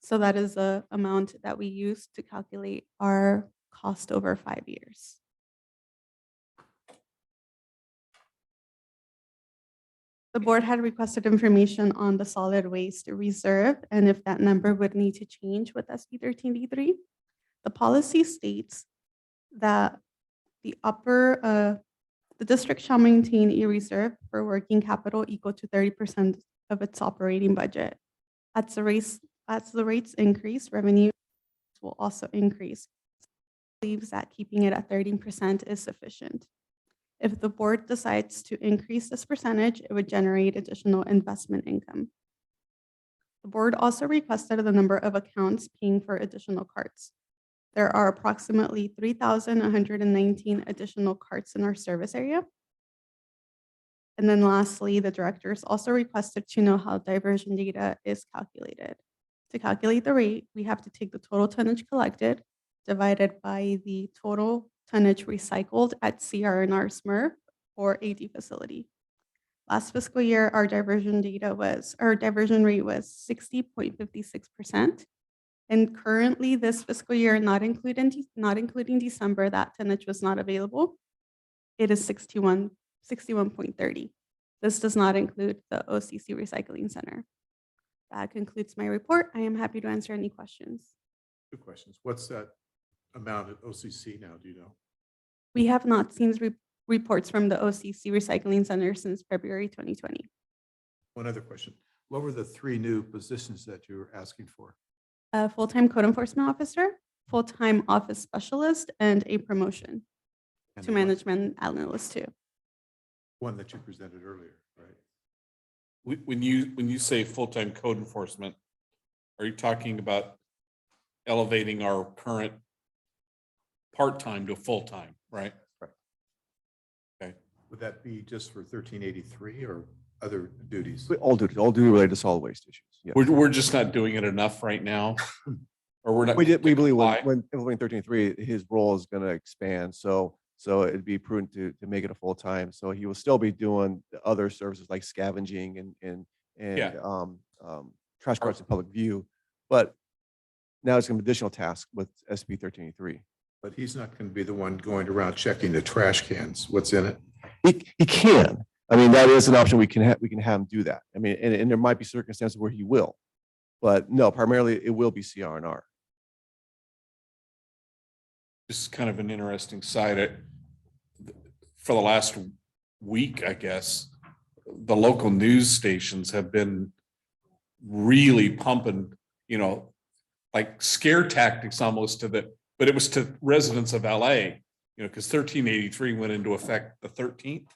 So that is the amount that we use to calculate our cost over 5 years. The board had requested information on the solid waste reserve and if that number would need to change with SB 1383. The policy states that the district shall maintain a reserve for working capital equal to 30% of its operating budget. As the rates increase, revenue will also increase. Believes that keeping it at 13% is sufficient. If the board decides to increase this percentage, it would generate additional investment income. The board also requested the number of accounts paying for additional carts. There are approximately 3,119 additional carts in our service area. And then lastly, the directors also requested to know how diversion data is calculated. To calculate the rate, we have to take the total tonnage collected divided by the total tonnage recycled at CRNR SMRF or AD facility. Last fiscal year, our diversion rate was 60.56%. And currently this fiscal year, not including December, that tonnage was not available. It is 61.30. This does not include the OCC Recycling Center. That concludes my report. I am happy to answer any questions. Two questions. What's that amount at OCC now? Do you know? We have not seen reports from the OCC Recycling Center since February 2020. One other question. What were the 3 new positions that you were asking for? A full-time code enforcement officer, full-time office specialist, and a promotion And to the one- management analyst too. One that you presented earlier, right? When you say full-time code enforcement, are you talking about elevating our current part-time to full-time, right? Okay, Would that be just for 1383 or other duties? All duty related to solid waste issues. Yeah. we're just not doing it enough right now. Or we're not. We believe comply. when implementing 13.3, his role is going to expand. So it'd be prudent to make it a full time. So he will still be doing the other services like scavenging and Yeah. trash carts in public view. But now it's an additional task with SB 13.3. But he's not going to be the one going around checking the trash cans, what's in it. He can. I mean, that is an option. We can have him do that. I mean, and there might be circumstances where he will. But no, primarily it will be CR&R. This is kind of an interesting side. For the last week, I guess, the local news stations have been really pumping, like scare tactics almost but it was to residents of LA, because 1383 went into effect the 13th.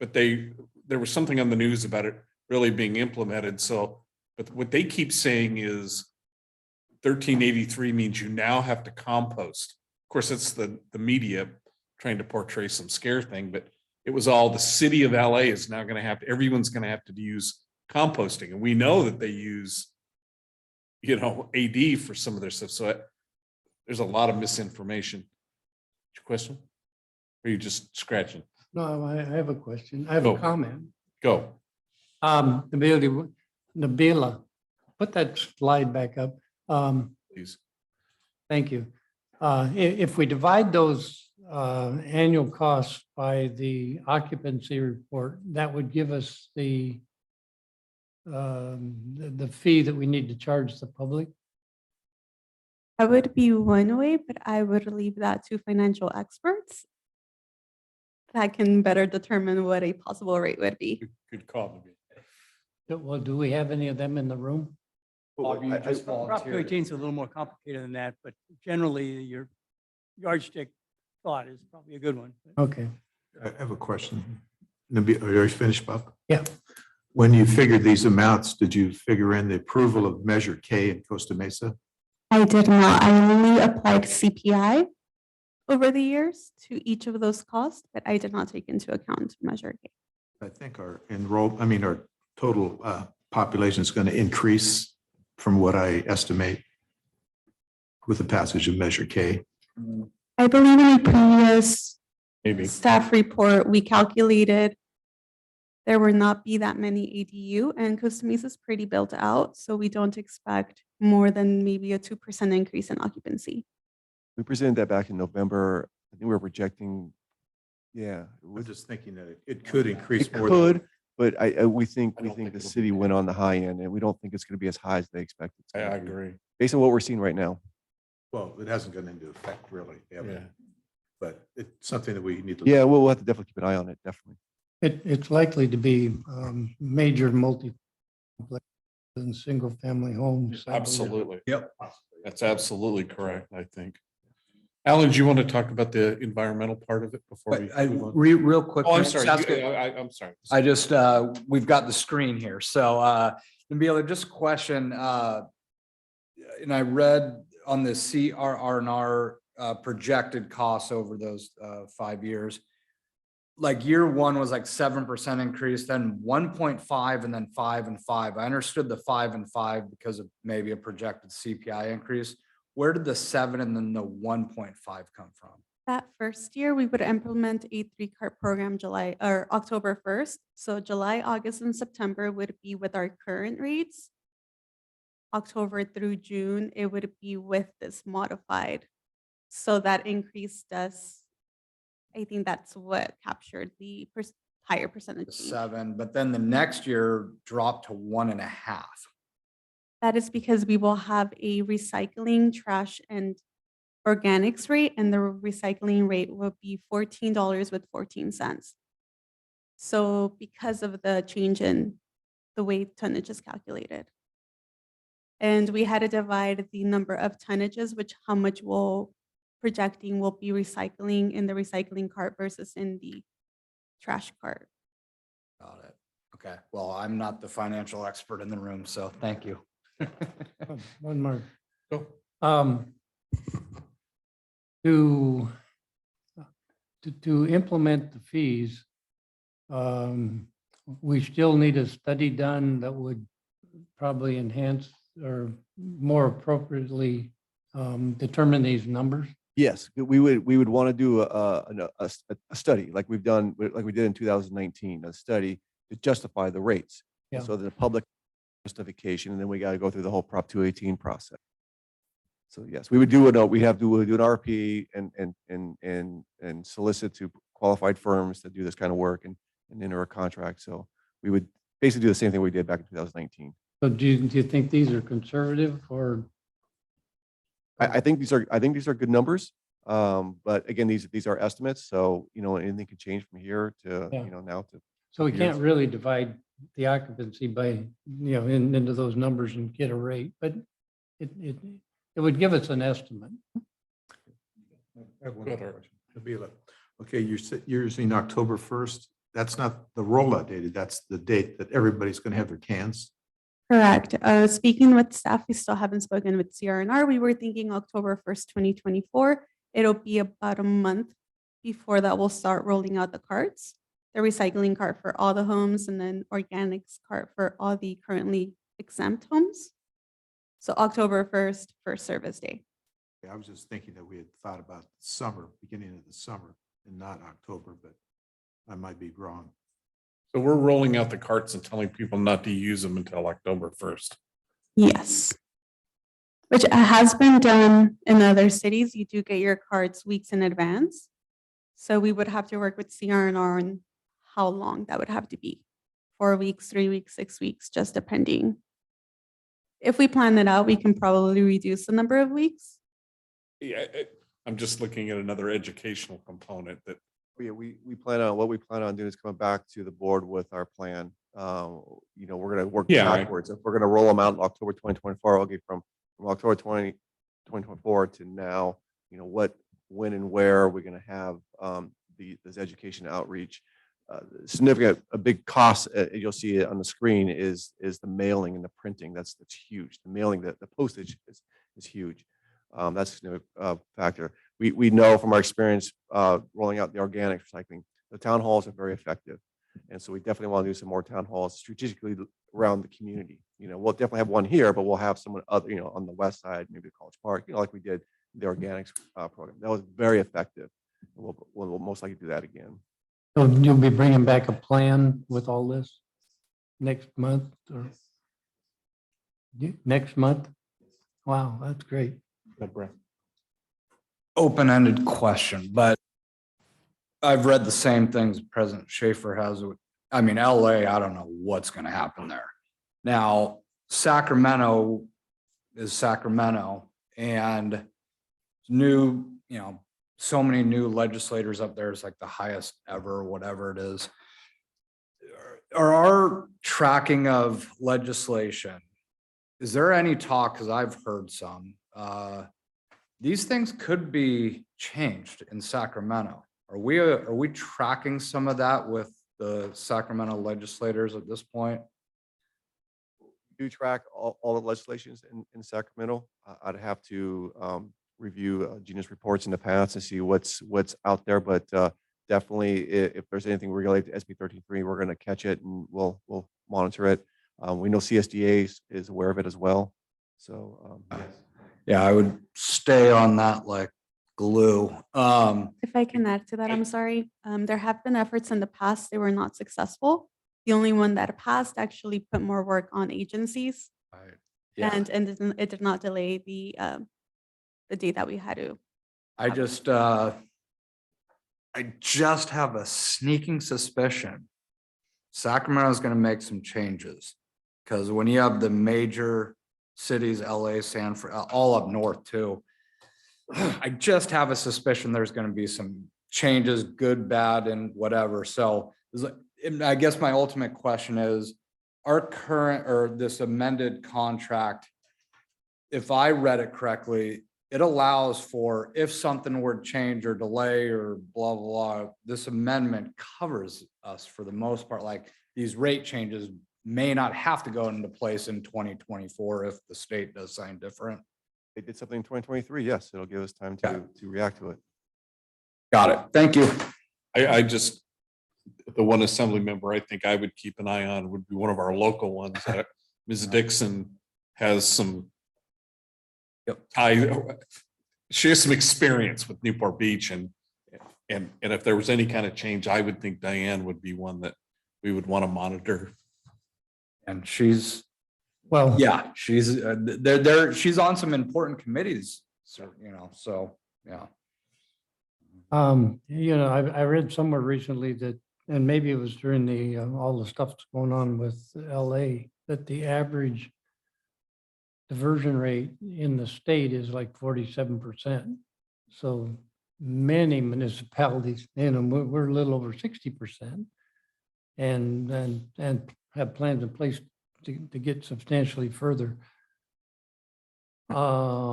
But there was something on the news about it really being implemented. So, but what they keep saying is 1383 means you now have to compost. Of course, it's the media trying to portray some scare thing, but it was all the city of LA is now going to have to, everyone's going to have to use composting. And we know that they use, AD for some of their stuff. So there's a lot of misinformation. Your question? Or are you just scratching? No, I have a question. I have Go. a comment. Go. Nabila, put that slide back up. Please. Thank you. If we divide those annual costs by the occupancy report, that would give us the fee that we need to charge the public. That would be one way, but I would leave that to financial experts that can better determine what a possible rate would be. Good call. Well, do we have any of them in the room? Bob, you just Prop volunteered. 13 is a little more complicated than that, but generally your yardstick thought is probably a good one. Okay. I have a question. Are you finished, Bob? Yeah. When you figured these amounts, did you figure in the approval of Measure K in Costa Mesa? I did not. I only applied CPI over the years to each of those costs, but I did not take into account Measure K. I think our total population is going to increase from what I estimate with the passage of Measure K. I believe in a previous Maybe. staff report, we calculated there will not be that many ADU, and Costa Mesa is pretty built out, so we don't expect more than maybe a 2% increase in occupancy. We presented that back in November. I think we were projecting, I'm just thinking that it could increase it more. could, but we think I don't think the it'll city be went on the high end, and we don't think it's going to be as high as they expect. It's I gonna be, agree. based on what we're seeing right now. Well, it hasn't gone into effect really, Yeah. but it's something that we need to. Yeah, we'll have to definitely keep an eye on it, definitely. It's likely to be major multi and single family homes. I believe. Absolutely. Yep. That's absolutely correct, I think. Alan, do you want to talk about the environmental part of it before we? But move on? real quick. Oh, I'm Mr. sorry. Sasko, I'm sorry. I just, we've got the screen here. So, Nabila, just a question, and I read on the CRR&R projected costs over those 5 years. Like year one was like 7% increase, then 1.5 and then 5 and 5. I understood the 5 and 5 because of maybe a projected CPI increase. Where did the 7 and then the 1.5 come from? That first year, we would implement a 3-cart program July or October 1st. So July, August, and September would be with our current rates. October through June, it would be with this modified. So that increased us. I think that's what captured the higher percentage. The change. 7, but then the next year dropped to 1.5. That is because we will have a recycling, trash, and organics rate, and the recycling rate will be $14.14. So because of the change in the way tonnage is calculated. And we had to divide the number of tonnages, which how much we'll projecting will be recycling in the recycling cart versus in the trash cart. Got it. Okay, well, I'm not the financial expert in the room, so thank you. One more. Go. To implement the fees, we still need a study done that would probably enhance or more appropriately determine these numbers. Yes, we would want to do a study like we've done, like we did in 2019, a study to justify the rates. Yeah. So the public justification, and then we got to go through the whole Prop 218 process. So yes, we would do it. We have to do an RP and solicit to qualified firms that do this kind of work and enter a contract. So we would basically do the same thing we did back in 2019. So do you think these are conservative or? I think these are good numbers. But again, these are estimates. So, anything could change from here to, Yeah. now to. So we years. can't really divide the occupancy by, into those numbers and get a rate, but it would give us an estimate. I have one Go ahead, more Art. question. Nabila. Okay, you're using October 1st. That's not the rollout date. That's the date that everybody's going to have their cans. Correct. Speaking with staff, we still haven't spoken with CRNR. We were thinking October 1st, 2024. It'll be about a month before that we'll start rolling out the carts, the recycling cart for all the homes and then organics cart for all the currently exempt homes. So October 1st, first service day. I was just thinking that we had thought about summer, beginning of the summer and not October, but I might be wrong. So we're rolling out the carts and telling people not to use them until October 1st. Yes. Which has been done in other cities. You do get your cards weeks in advance. So we would have to work with CRNR on how long that would have to be. 4 weeks, 3 weeks, 6 weeks, just depending. If we plan it out, we can probably reduce the number of weeks. Yeah, I'm just looking at another educational component that Yeah, we plan on doing is coming back to the board with our plan. We're going to work Yeah, backwards. If we're going to roll them out in October 2024, okay, from October 2024 to now, when and where are we going to have this education outreach? A big cost, you'll see it on the screen, is the mailing and the printing. That's huge. The mailing, the postage is huge. That's a significant factor. We know from our experience rolling out the organic recycling, the town halls are very effective. And so we definitely want to do some more town halls strategically around the community. We'll definitely have one here, but we'll have someone other, on the west side, maybe College Park, like we did the organics program. That was very effective. We'll most likely do that again. So you'll be bringing back a plan with all this next month or next month? Wow, that's great. Open-ended question, but I've read the same things President Schaefer has. I mean, LA, I don't know what's going to happen there. Now, Sacramento is Sacramento, and new, so many new legislators up there. It's like the highest ever, whatever it is. Are our tracking of legislation, is there any talk, because I've heard some, these things could be changed in Sacramento. Are we tracking some of that with the Sacramento legislators at this point? We do track all the legislations in Sacramento. I'd have to review Gina's reports in the past and see what's out there, but definitely if there's anything related to SB 1333, we're going to catch it and we'll monitor it. We know CSDA is aware of it as well. So yes. Yeah, I would stay on that like glue. If I can add to that, I'm sorry. There have been efforts in the past, they were not successful. The only one that passed actually put more work on agencies. Yeah. And it did not delay the date that we had to. I just have a sneaking suspicion Sacramento is going to make some changes, because when you have the major cities, LA, San Fran, all up north too, I just have a suspicion there's going to be some changes, good, bad, and whatever. So I guess my ultimate question is, our current or this amended contract if I read it correctly, it allows for if something were to change or delay or blah, blah, blah, this amendment covers us for the most part, like these rate changes may not have to go into place in 2024 if the state does something different. They did something in 2023. Yes, it'll give us time Yeah. to react to it. Got it. Thank you. I just, the one assembly member I think I would keep an eye on would be one of our local ones. Ms. Dixon has some. Yep. She has some experience with Newport Beach and if there was any kind of change, I would think Diane would be one that we would want to monitor. And she's, Well, yeah, she's, she's on some important committees, so, so, yeah. I read somewhere recently that, and maybe it was during the, all the stuff that's going on with LA, that the average diversion rate in the state is like 47%. So many municipalities, we're a little over 60%. And have plans in place to get substantially further. I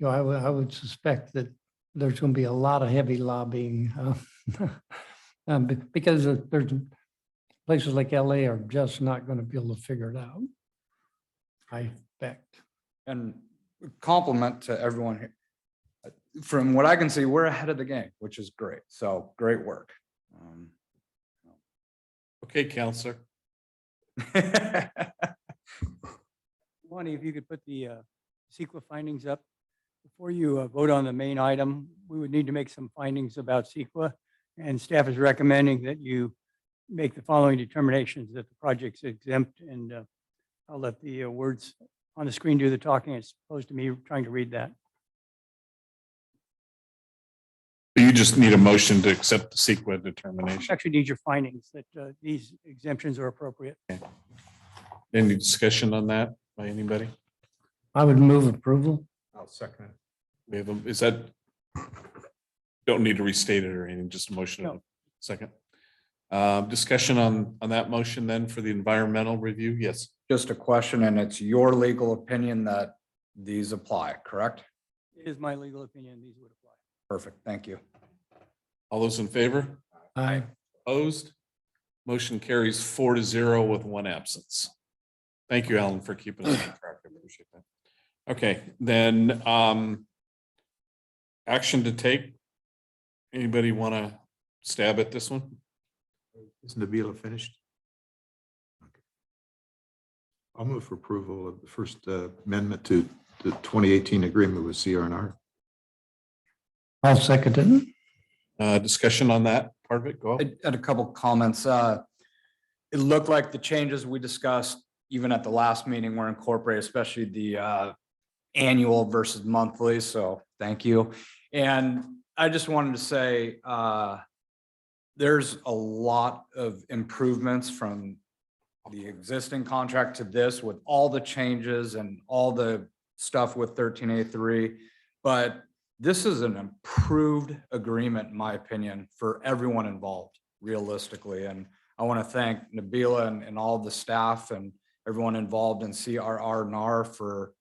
would suspect that there's going to be a lot of heavy lobbying because there's places like LA are just not going to be able to figure it out. I expect. And compliment to everyone here. From what I can see, we're ahead of the game, which is great. So great work. Okay, Counselor. Lonnie, if you could put the CEQA findings up. Before you vote on the main item, we would need to make some findings about CEQA. And staff is recommending that you make the following determinations: that the project's exempt, and I'll let the words on the screen do the talking as opposed to me trying to read that. You just need a motion to accept the CEQA determination. Actually need your findings that these exemptions are appropriate. Any discussion on that by anybody? I would move approval. I'll second it. We have, is that, don't need to restate it or anything, just a motion. No. Second. Discussion on that motion then for the environmental review? Yes. Just a question, and it's your legal opinion that these apply, correct? It is my legal opinion these would apply. Perfect. Thank you. All those in favor? Aye. Opposed? Motion carries 4-0 with one absence. Thank you, Alan, for keeping us on track. I appreciate that. Okay, then action to take. Anybody want to stab at this one? Isn't Nabila finished? Okay. I'll move for approval of the first amendment to the 2018 agreement with CRNR. I'll second it. Discussion on that part of it. Go ahead. I had a couple comments. It looked like the changes we discussed, even at the last meeting, were incorporated, especially the annual versus monthly. So thank you. And I just wanted to say there's a lot of improvements from the existing contract to this with all the changes and all the stuff with 13A3. But this is an improved agreement, in my opinion, for everyone involved, realistically. And I want to thank Nabila and all the staff and everyone involved in CRR-NAR for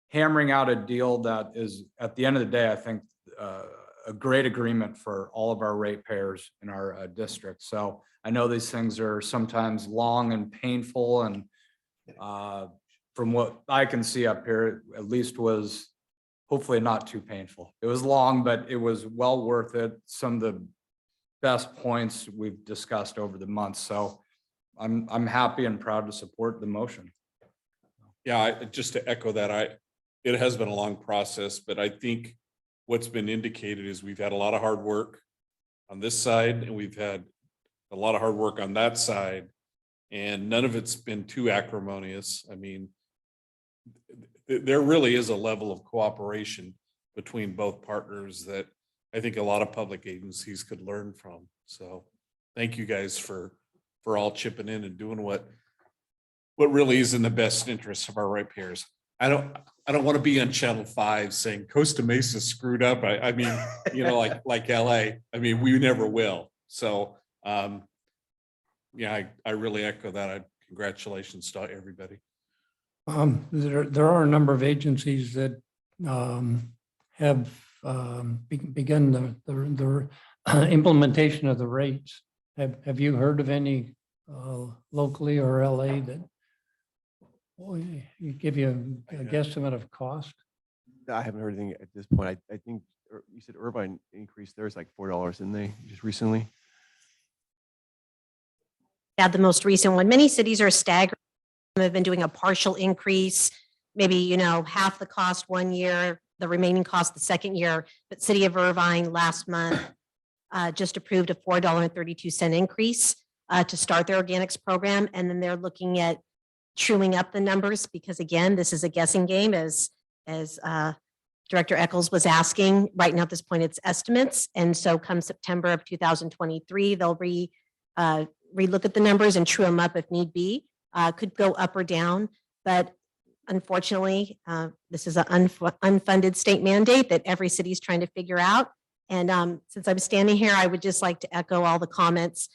hammering out a deal that is, at the end of the day, I think a great agreement for all of our ratepayers in our district. So I know these things are sometimes long and painful, and from what I can see up here, at least was hopefully not too painful. It was long, but it was well worth it. Some of the best points we've discussed over the months. So I'm happy and proud to support the motion. Yeah, just to echo that, it has been a long process, but I think what's been indicated is we've had a lot of hard work on this side and we've had a lot of hard work on that side, and none of it's been too acrimonious. I mean, there really is a level of cooperation between both partners that I think a lot of public agencies could learn from. So thank you guys for all chipping in and doing what really is in the best interest of our ratepayers. I don't want to be on Channel 5 saying Costa Mesa screwed up. I mean, like LA. I mean, we never will. So yeah, I really echo that. Congratulations to everybody. There are a number of agencies that have begun the implementation of the rates. Have you heard of any locally or LA that give you a guesstimate of cost? I haven't heard anything at this point. I think you said Irvine increased theirs like $4, didn't they, just recently? Yeah, the most recent one. Many cities are staggered. Some have been doing a partial increase, maybe, half the cost one year, the remaining cost the second year. But City of Irvine last month just approved a $4.32 increase to start their organics program. And then they're looking at truing up the numbers because again, this is a guessing game as Director Eccles was asking. Right now at this point, it's estimates. And so come September of 2023, they'll relook at the numbers and true them up if need be. Could go up or down, but unfortunately, this is an unfunded state mandate that every city is trying to figure out. And since I'm standing here, I would just like to echo all the comments.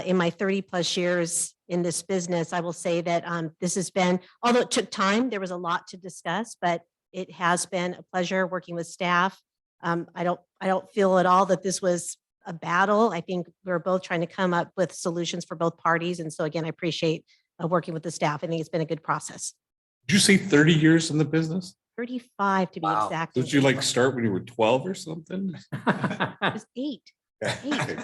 In my 30+ years in this business, I will say that this has been, although it took time, there was a lot to discuss, but it has been a pleasure working with staff. I don't feel at all that this was a battle. I think we're both trying to come up with solutions for both parties. And so again, I appreciate working with the staff. I think it's been a good process. Did you say 30 years in the business? 35 to be Wow. exact. Did you like start when you were 12 or something? It was 8. Okay.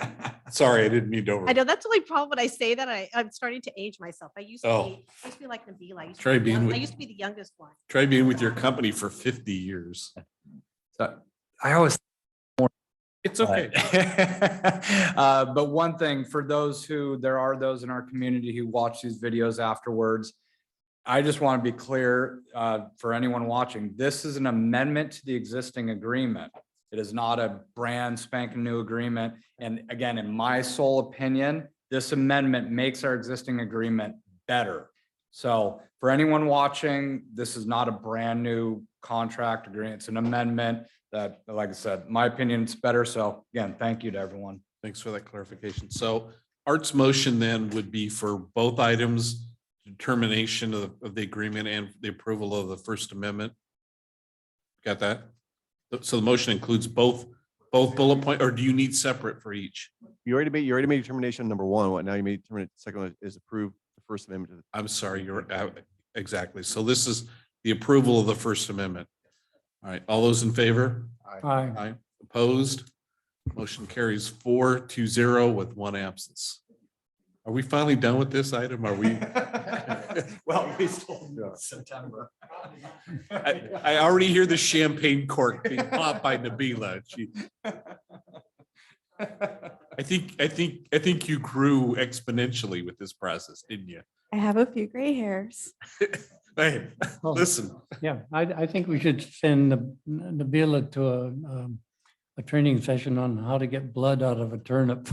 Sorry, I didn't mean to I know that's the only problem when I say that. I'm starting to age myself. I used to Oh. be, I used to be like Nabila. I used to Try be being young- with- I used to be the youngest one. Try being with your company for 50 years. So I always It's okay. But one thing for there are those in our community who watch these videos afterwards. I just want to be clear for anyone watching, this is an amendment to the existing agreement. It is not a brand spanking new agreement. And again, in my sole opinion, this amendment makes our existing agreement better. So for anyone watching, this is not a brand new contract agreement. It's an amendment that, like I said, my opinion, it's better. So again, thank you to everyone. Thanks for that clarification. So Art's motion then would be for both items, determination of the agreement and the approval of the First Amendment. Got that? So the motion includes both bullet point, or do you need separate for each? You already made determination on number one. What now you made determination, second one is approve the First Amendment. to the- I'm sorry, you're exactly. So this is the approval of the First Amendment. All right, all those in favor? Aye. Aye. Opposed? Motion carries 4-0 with one absence. Are we finally done with this item? Are we? Well, we still September. I already hear the champagne cork being popped by Nabila. I think you grew exponentially with this process, didn't you? I have a few gray hairs. Hey, Oh. listen, Yeah, I think we should send Nabila to a training session on how to get blood out of a turnip.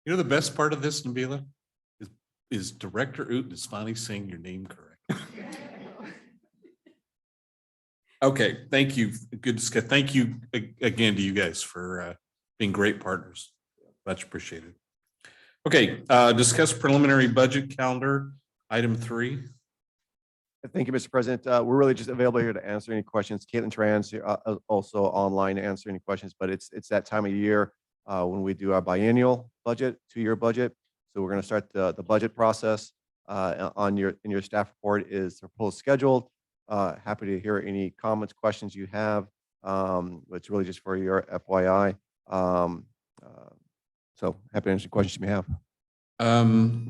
you know, the best part of this, Nabila, is Director Uten is finally saying your name correct. Okay, thank you. Good discuss. Thank you again to you guys for being great partners. Much appreciated. Okay, discuss preliminary budget calendar, item 3. Thank you, Mr. President. We're really just available here to answer any questions. Caitlin Trans here, also online to answer any questions, but it's that time of year when we do our biennial budget, 2-year budget. So we're going to start the budget process. In your staff report is the proposed schedule. Happy to hear any comments, questions you have. It's really just for your FYI. So happy to answer questions you may have.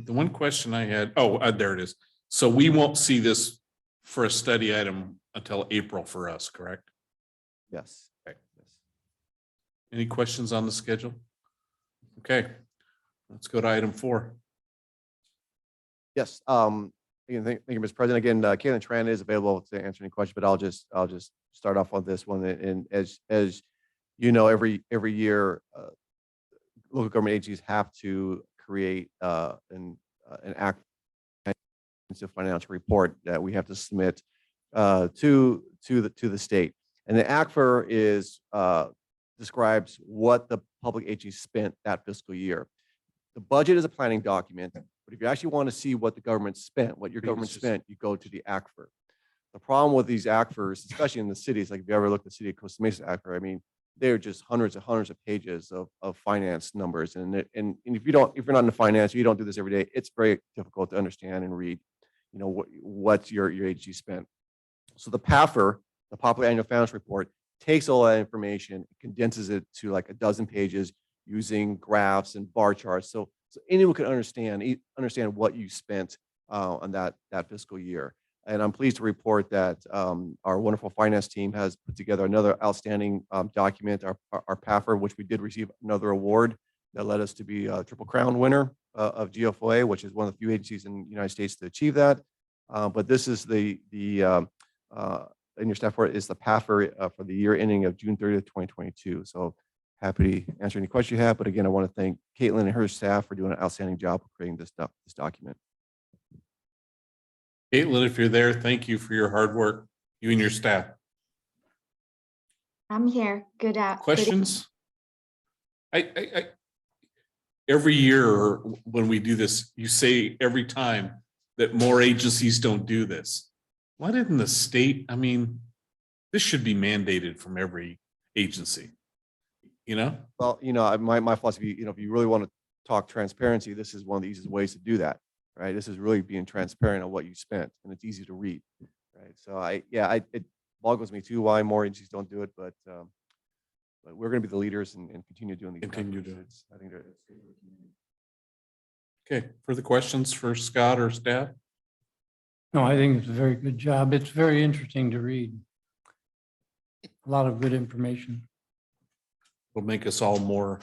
The one question I had, there it is. So we won't see this for a study item until April for us, correct? Yes. Okay. Any questions on the schedule? Okay, let's go to item 4. Yes. Again, thank you, Mr. President. Again, Caitlin Tran is available to answer any questions, but I'll just start off on this one. And as you know, every year, local government agencies have to create an act financial report that we have to submit to the state. And the ACFR describes what the public agency spent that fiscal year. The budget is a planning document, But if you actually want to see what the government spent, what your government Agencies. spent, you go to the ACFR. The problem with these ACFRs, especially in the cities, like if you ever look at the city of Costa Mesa ACFR, I mean, they're just hundreds of pages of finance numbers. And if you're not in the finance, you don't do this every day, it's very difficult to understand and read, what your agency spent. So the PAFR, the Popular Annual Financial Report, takes all that information, condenses it to like a dozen pages using graphs and bar charts. So anyone can understand what you spent on that fiscal year. And I'm pleased to report that our wonderful finance team has put together another outstanding document, our PAFR, which we did receive another award that led us to be a Triple Crown winner of GFOA, which is one of the few agencies in the United States to achieve that. But this is in your staff report is the PAFR for the year ending of June 30th, 2022. So happy to answer any questions you have. But again, I want to thank Caitlin and her staff for doing an outstanding job of creating this document. Caitlin, if you're there, thank you for your hard work, you and your staff. I'm here. Good out. Questions? I every year when we do this, you say every time that more agencies don't do this. Why didn't the state? I mean, this should be mandated from every agency, Well, my philosophy, if you really want to talk transparency, this is one of the easiest ways to do that, right? This is really being transparent on what you spent, and it's easy to read, right? So it boggles me too why more agencies don't do it, but we're going to be the leaders and continue doing these. Continue doing efforts. I think it's great for the community. Okay, further questions for Scott or staff? No, I think it's a very good job. It's very interesting to read. A lot of good information. Will make us all more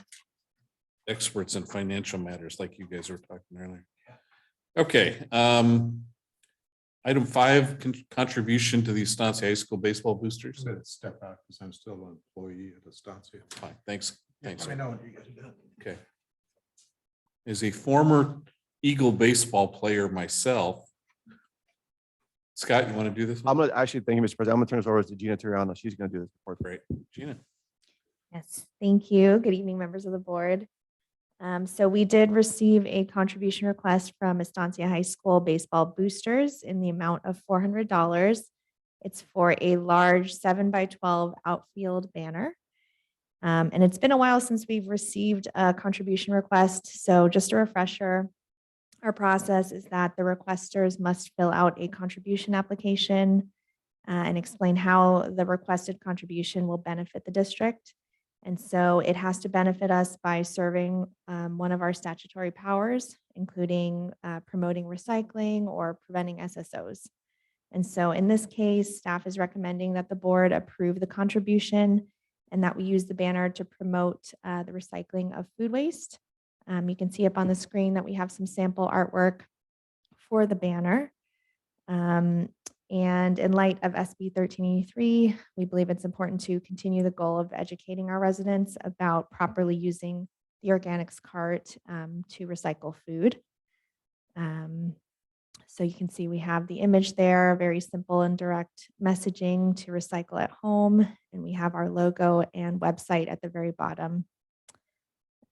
experts in financial matters like you guys were talking earlier. Okay. Item 5, contribution to the Estancia High School baseball boosters. I'm going to step out because I'm still an employee at Estancia. Fine, thanks. Thanks. I know what you guys are doing. Okay. As a former Eagle baseball player myself, Scott, you want to do this? I'm going to actually, thank you, Mr. President. I'm going to turn this over to Gina Turiano. She's going to do this report. Great. Gina. Yes, thank you. Good evening, members of the board. So we did receive a contribution request from Estancia High School baseball boosters in the amount of $400. It's for a large 7x12 outfield banner. And it's been a while since we've received a contribution request. So just a refresher, our process is that the requesters must fill out a contribution application and explain how the requested contribution will benefit the district. And so it has to benefit us by serving one of our statutory powers, including promoting recycling or preventing SSOs. And so in this case, staff is recommending that the board approve the contribution and that we use the banner to promote the recycling of food waste. You can see up on the screen that we have some sample artwork for the banner. And in light of SB 1383, we believe it's important to continue the goal of educating our residents about properly using the organics cart to recycle food. So you can see we have the image there, very simple and direct messaging to recycle at home. And we have our logo and website at the very bottom.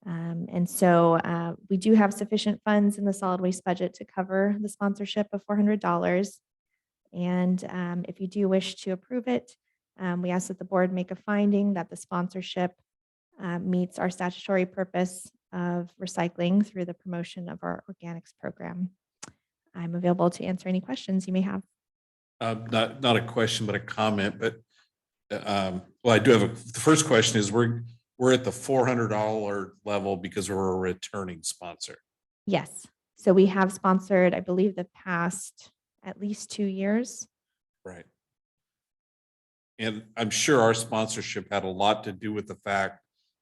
And so we do have sufficient funds in the solid waste budget to cover the sponsorship of $400. And if you do wish to approve it, we ask that the board make a finding that the sponsorship meets our statutory purpose of recycling through the promotion of our organics program. I'm available to answer any questions you may have. Not a question, but a comment. But well, I do have the first question is we're at the $400 level because we're a returning sponsor. Yes. So we have sponsored, I believe, the past at least 2 years. Right. And I'm sure our sponsorship had a lot to do with the fact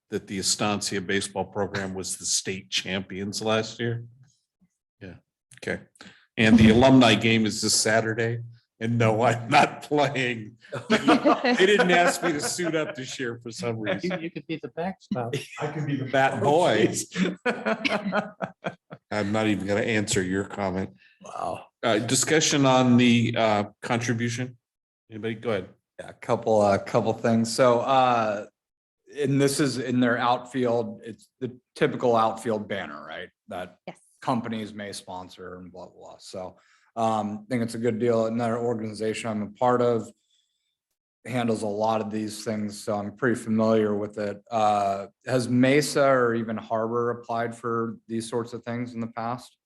that the Estancia baseball program was the state champions last year. Yeah. Okay. And the alumni game is this Saturday. And no, I'm not playing. They didn't ask me to suit up this year for some reason. You could be the backstop. I could be the bat boy. I'm not even going to answer your comment. Wow. Discussion on the contribution. Anybody? Go ahead. Yeah, a couple things. So, and this is in their outfield. It's the typical outfield banner, right? That Yes. companies may sponsor and blah, blah, blah. So I think it's a good deal. Another organization I'm a part of handles a lot of these things, so I'm pretty familiar with it. Has Mesa or even Harbor applied for these sorts of things in the past?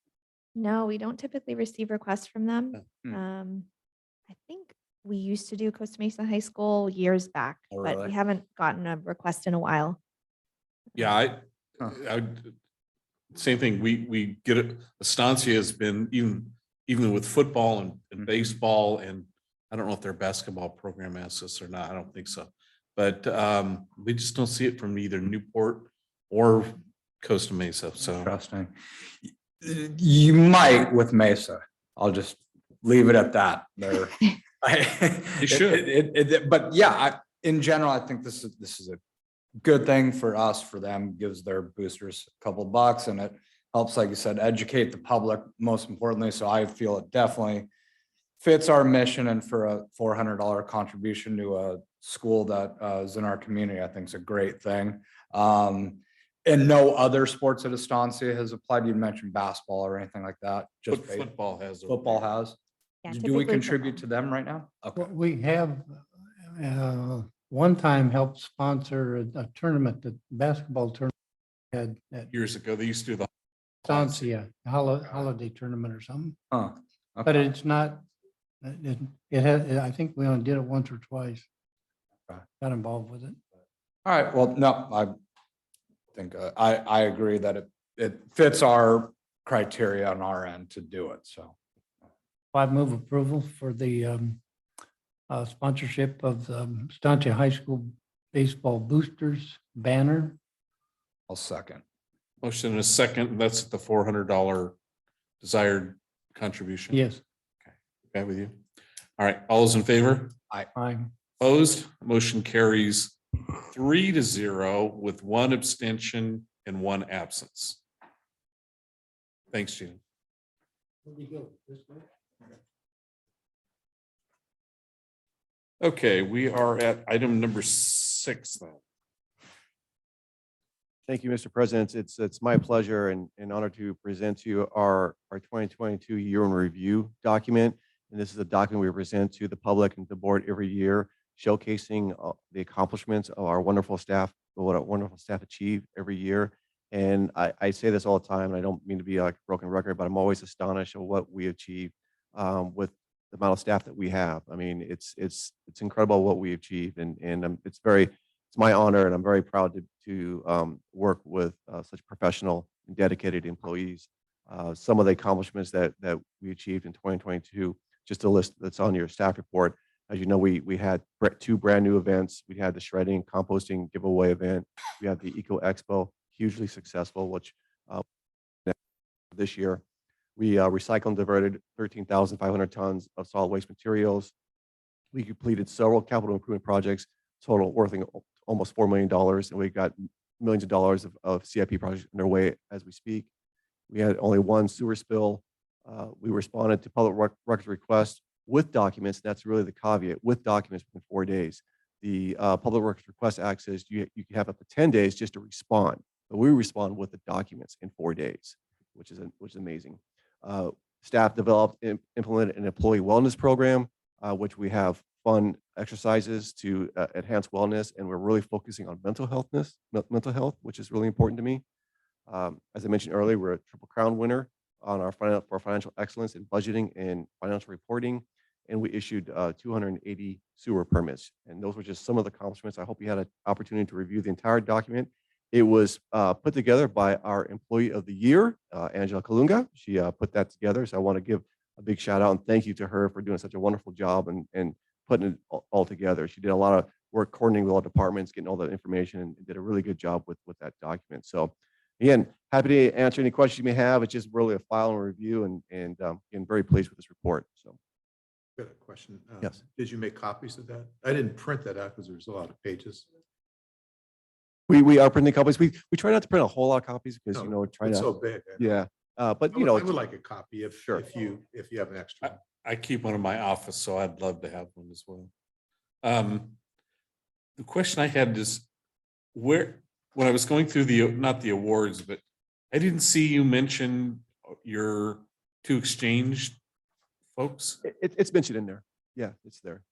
No, we don't typically receive requests from them. Hmm. I think we used to do Costa Mesa High School years back, Oh, but really? we haven't gotten a request in a while. Yeah, Huh. same thing. We get it. Estancia has been even with football and baseball, and I don't know if their basketball program asks us or not. I don't think so. But we just don't see it from either Newport or Costa Mesa. So Interesting. You might with Mesa. I'll just leave it at that. They're, You should. But yeah, in general, I think this is a good thing for us, for them, gives their boosters a couple of bucks, and it helps, like you said, educate the public, most importantly. So I feel it definitely fits our mission, and for a $400 contribution to a school that is in our community, I think is a great thing. And no other sports at Estancia has applied. You mentioned basketball or anything like that? Just football has. football has. Yeah, Do we typically contribute to football. them right now? Okay. Well, we have one time helped sponsor a tournament, the basketball tournament had at Years ago, they used to do the Estancia, holiday tournament or something. Huh. But Okay. it's not, it had, I think we only did it once or twice. Okay. Got involved with it. All right, well, no, I think I agree that it fits our criteria on our end to do it, so. I move approval for the sponsorship of the Estancia High School Baseball Boosters banner. I'll second. motion in a second. That's the $400 desired contribution. Yes, Okay with you? All right, all those in favor? I'm, Opposed? Motion carries 3-0 with one abstention and one absence. Thanks, Gina. Okay, we are at item number 6 then. Thank you, Mr. President. It's my pleasure and honor to present to you our 2022 year in review document. And this is a document we present to the public and the board every year, showcasing the accomplishments of our wonderful staff, what our wonderful staff achieve every year. And I say this all the time, and I don't mean to be like a broken record, but I'm always astonished at what we achieve with the amount of staff that we have. I mean, it's incredible what we achieve, and it's my honor, and I'm very proud to work with such professional and dedicated employees. Some of the accomplishments that we achieved in 2022, just a list that's on your staff report. As you know, we had 2 brand new events. We had the shredding composting giveaway event. We had the Eco Expo, hugely successful, which this year we recycled and diverted 13,500 tons of solid waste materials. We completed several capital improvement projects, total worth almost $4 million, and we got millions of dollars of CIP projects underway as we speak. We had only one sewer spill. We responded to public records requests with documents. That's really the caveat, with documents within 4 days. The Public Records Request Act says you can have up to 10 days just to respond, but we respond with the documents in 4 days, which is amazing. Staff developed and implemented an employee wellness program, which we have fun exercises to enhance wellness, and we're really focusing on mental health, which is really important to me. As I mentioned earlier, we're a Triple Crown winner on our for financial excellence in budgeting and financial reporting, and we issued 280 sewer permits. And those were just some of the accomplishments. I hope you had an opportunity to review the entire document. It was put together by our Employee of the Year, Angela Kalunga. She put that together, so I want to give a big shout out and thank you to her for doing such a wonderful job and putting it all together. She did a lot of work coordinating with all departments, getting all the information, and did a really good job with that document. So again, happy to answer any questions you may have. It's just really a file and review, and again, very pleased with this report. So. Got a question. Yes. Did you make copies of that? I didn't print that out because there's a lot of pages. We are printing copies. We try not to print a whole lot of copies because, No, try It's to, so big. yeah. But I would like a copy if Sure. if you have an extra. I keep one in my office, so I'd love to have one as well. The question I had is when I was going through not the awards, but I didn't see you mention your two exchange folks? It's mentioned in there. Yeah, it's there.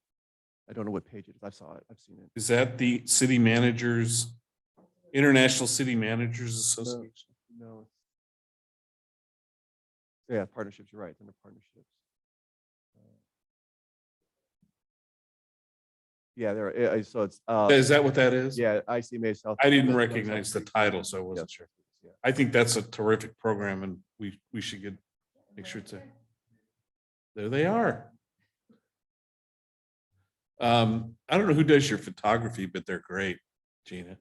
I don't know what page it is. I saw it. I've seen it. Is that the city managers, International City Managers Association? No. Yeah, partnerships, you're right, it's under partnerships. Yeah, there, so it's, Is that what that is? yeah, ICMA South. I didn't recognize the title, so I wasn't sure. Yeah. I think that's a terrific program and we should make sure it's there they are. I don't know who does your photography, but they're great, Gina.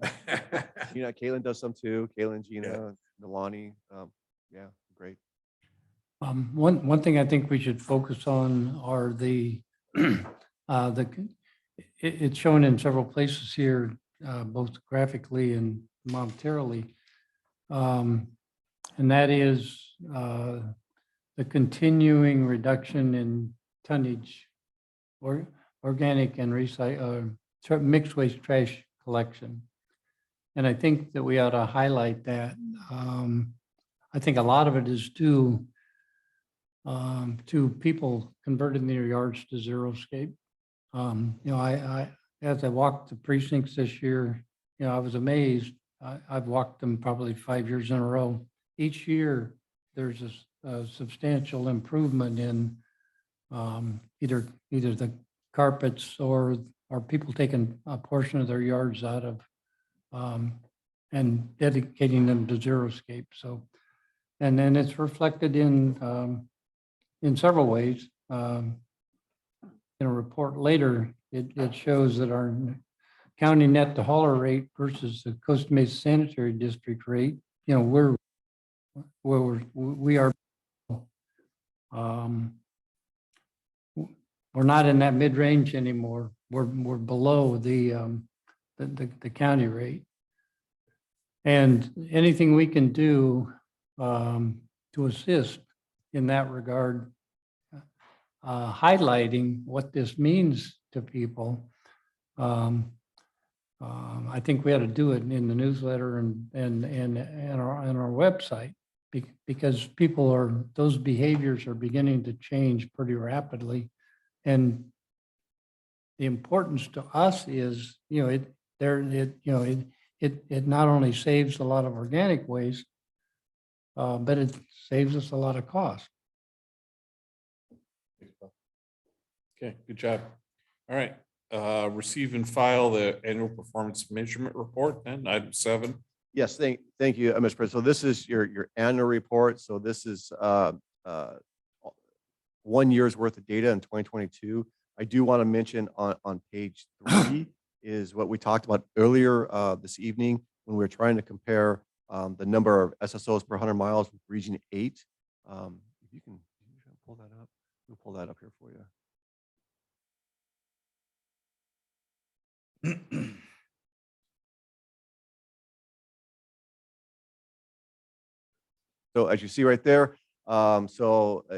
Caitlin does some too. Caitlin, Gina, Nalani, yeah, great. One thing I think we should focus on are it's shown in several places here, both graphically and monetarily. And that is the continuing reduction in tonnage or organic and mixed waste trash collection. And I think that we ought to highlight that. I think a lot of it is due to people converting their yards to zero-scape. I as I walked the precincts this year, I was amazed. I've walked them probably 5 years in a row. Each year, there's a substantial improvement in either the carpets or people taking a portion of their yards out of and dedicating them to zero-scape. So, and then it's reflected in several ways. In a report later, it shows that our county net to hauler rate versus the Costa Mesa Sanitary District rate, we are we're not in that mid-range anymore. We're below the county rate. And anything we can do to assist in that regard, highlighting what this means to people. I think we ought to do it in the newsletter and our website because those behaviors are beginning to change pretty rapidly. And the importance to us is, it not only saves a lot of organic waste, but it saves us a lot of cost. Okay, good job. All right, receive and file the annual performance measurement report and item 7. Yes, thank you, Mr. President. So this is your annual report. So this is 1 year's worth of data in 2022. I do want to mention on page 3 is what we talked about earlier this evening when we were trying to compare the number of SSOs per 100 miles with Region 8. If you can pull that up, we'll pull that up here for you. So as you see right there,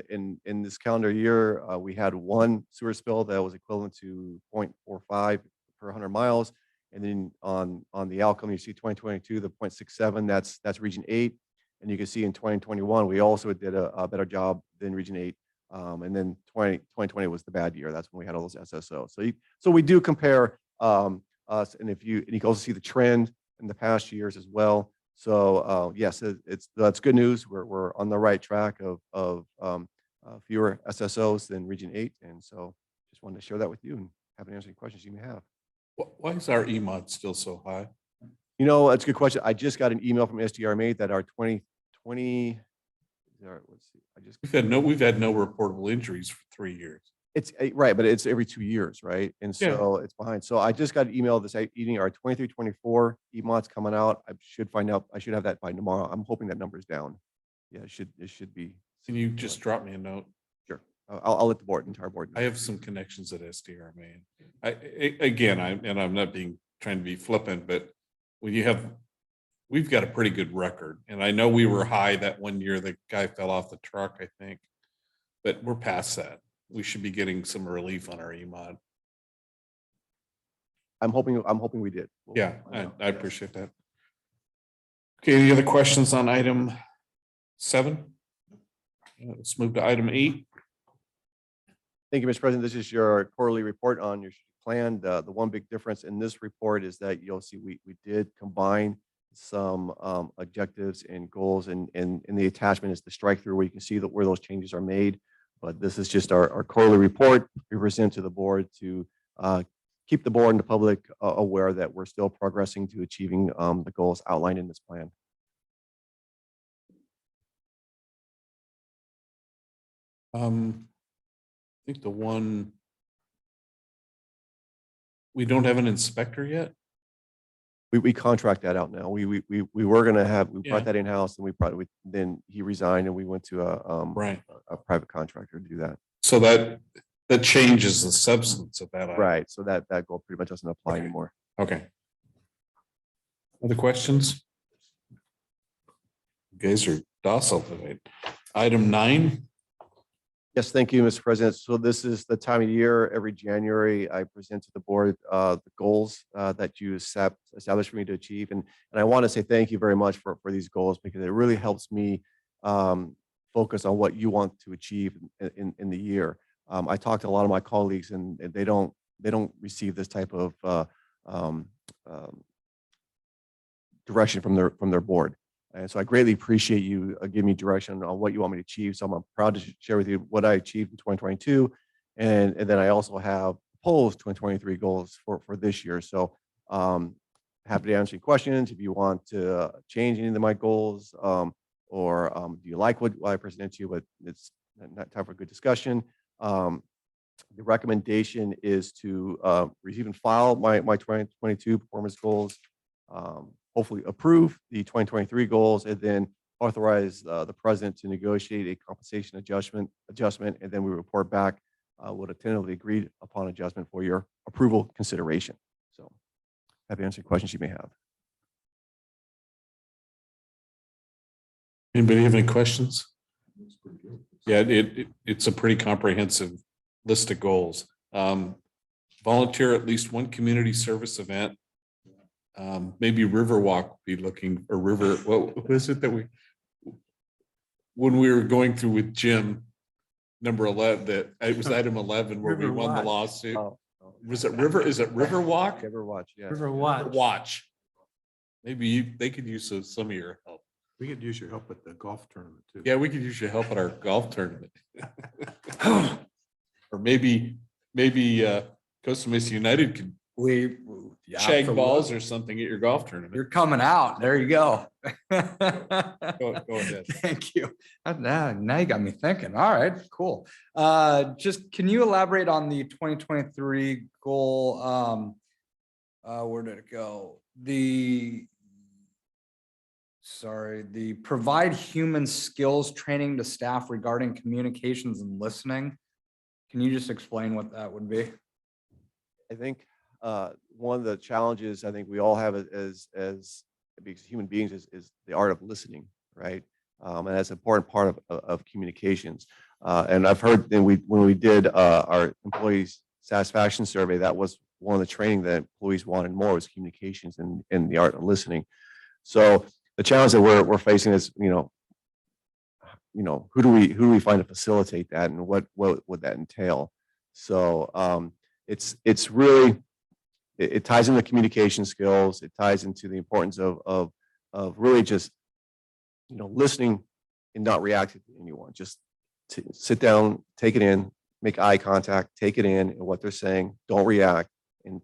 in this calendar year, we had 1 sewer spill that was equivalent to 0.45 per 100 miles. And then on the outcome, you see 2022, the 0.67, that's Region 8. And you can see in 2021, we also did a better job than Region 8. And then 2020 was the bad year. That's when we had all those SSO. So we do compare us, and you can also see the trend in the past years as well. So yes, that's good news. We're on the right track of fewer SSOs than Region 8, and so just wanted to share that with you and happy to answer any questions you may have. Why is our EMOD still so high? That's a good question. I just got an email from SDRMA that our 2020. Let's see. We've had no reportable injuries for 3 years. It's right, but it's every 2 years, right? And so it's behind. So I just got an email this evening. Our 23-24 EMOD's coming out. I should find out. I should have that by tomorrow. I'm hoping that number is down. Yeah, it should be. Can you just drop me a note? Sure. I'll let the entire board know. I have some connections at SDRMA. I'm not trying to be flippant, but we've got a pretty good record. And I know we were high that 1 year the guy fell off the truck, I think, but we're past that. We should be getting some relief on our EMOD. I'm hoping we did. Yeah, I appreciate that. Okay, any other questions on item 7? Let's move to item 8. Thank you, Mr. President. This is your quarterly report on your plan. The one big difference in this report is that you'll see we did combine some objectives and goals, and in the attachment is the strike through where you can see that where those changes are made. But this is just our quarterly report we present to the board to keep the board and the public aware that we're still progressing to achieving the goals outlined in this plan. I think the one, we don't have an inspector yet. We contract that out now. We were gonna have, we Yeah. brought that in-house, and then he resigned and we went to Right. a private contractor to do that. So that changes the substance of that. item. Right, so that goal pretty much doesn't apply anymore. Okay. Other questions? You guys are docile tonight. Item 9. Yes, thank you, Mr. President. So this is the time of year, every January, I present to the board the goals that you established for me to achieve. And I want to say thank you very much for these goals, because it really helps me focus on what you want to achieve in the year. I talked to a lot of my colleagues, and they don't receive this type of direction from their board. And so I greatly appreciate you giving me direction on what you want me to achieve. So I'm proud to share with you what I achieved in 2022. And then I also have proposed 2023 goals for this year. So happy to answer any questions if you want to change any of my goals, or do you like what I presented to you, but it's not time for a good discussion. The recommendation is to receive and file my 2022 performance goals, hopefully approve the 2023 goals, and then authorize the president to negotiate a compensation adjustment, and then we report back with a tentatively agreed upon adjustment for your approval consideration. So happy to answer any questions you may have. Anybody have any questions? Yeah, it's a pretty comprehensive list of goals. Volunteer at least one community service event. Maybe Riverwalk be looking, or River, what was it that when we were going through with Jim, number 11, that it was item 11 where we won the lawsuit. Was it River? Is it Riverwalk? Riverwatch, yeah. Riverwatch. Watch. Maybe they could use some of your help. We could use your help at the golf tournament too. Yeah, we could use your help at our golf tournament. Or maybe Costa Mesa United could shag balls or something at your golf tournament. You're coming out. There you go. Go ahead. Thank you. Now you got me thinking. All right, cool. Just, can you elaborate on the 2023 goal? Where did it go? The provide human skills training to staff regarding communications and listening. Can you just explain what that would be? I think one of the challenges I think we all have as human beings is the art of listening, right? And that's an important part of communications. And I've heard when we did our employees satisfaction survey, that was one of the training that employees wanted more, was communications and the art of listening. So the challenge that we're facing is, who do we find to facilitate that, and what would that entail? So it's really, it ties into communication skills. It ties into the importance of really just, listening and not reacting to anyone. Just to sit down, take it in, make eye contact, take it in and what they're saying. Don't react, and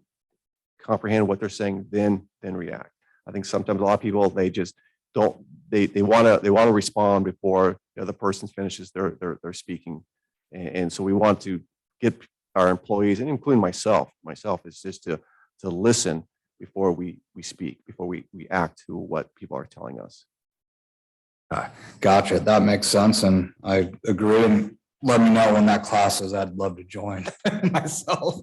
comprehend what they're saying, then react. I think sometimes a lot of people, they just don't, they want to respond before the other person finishes their speaking. And so we want to get our employees, and including myself is just to listen before we speak, before we act to what people are telling us. Gotcha. That makes sense. And I agree. And let me know when that class is. I'd love to join myself.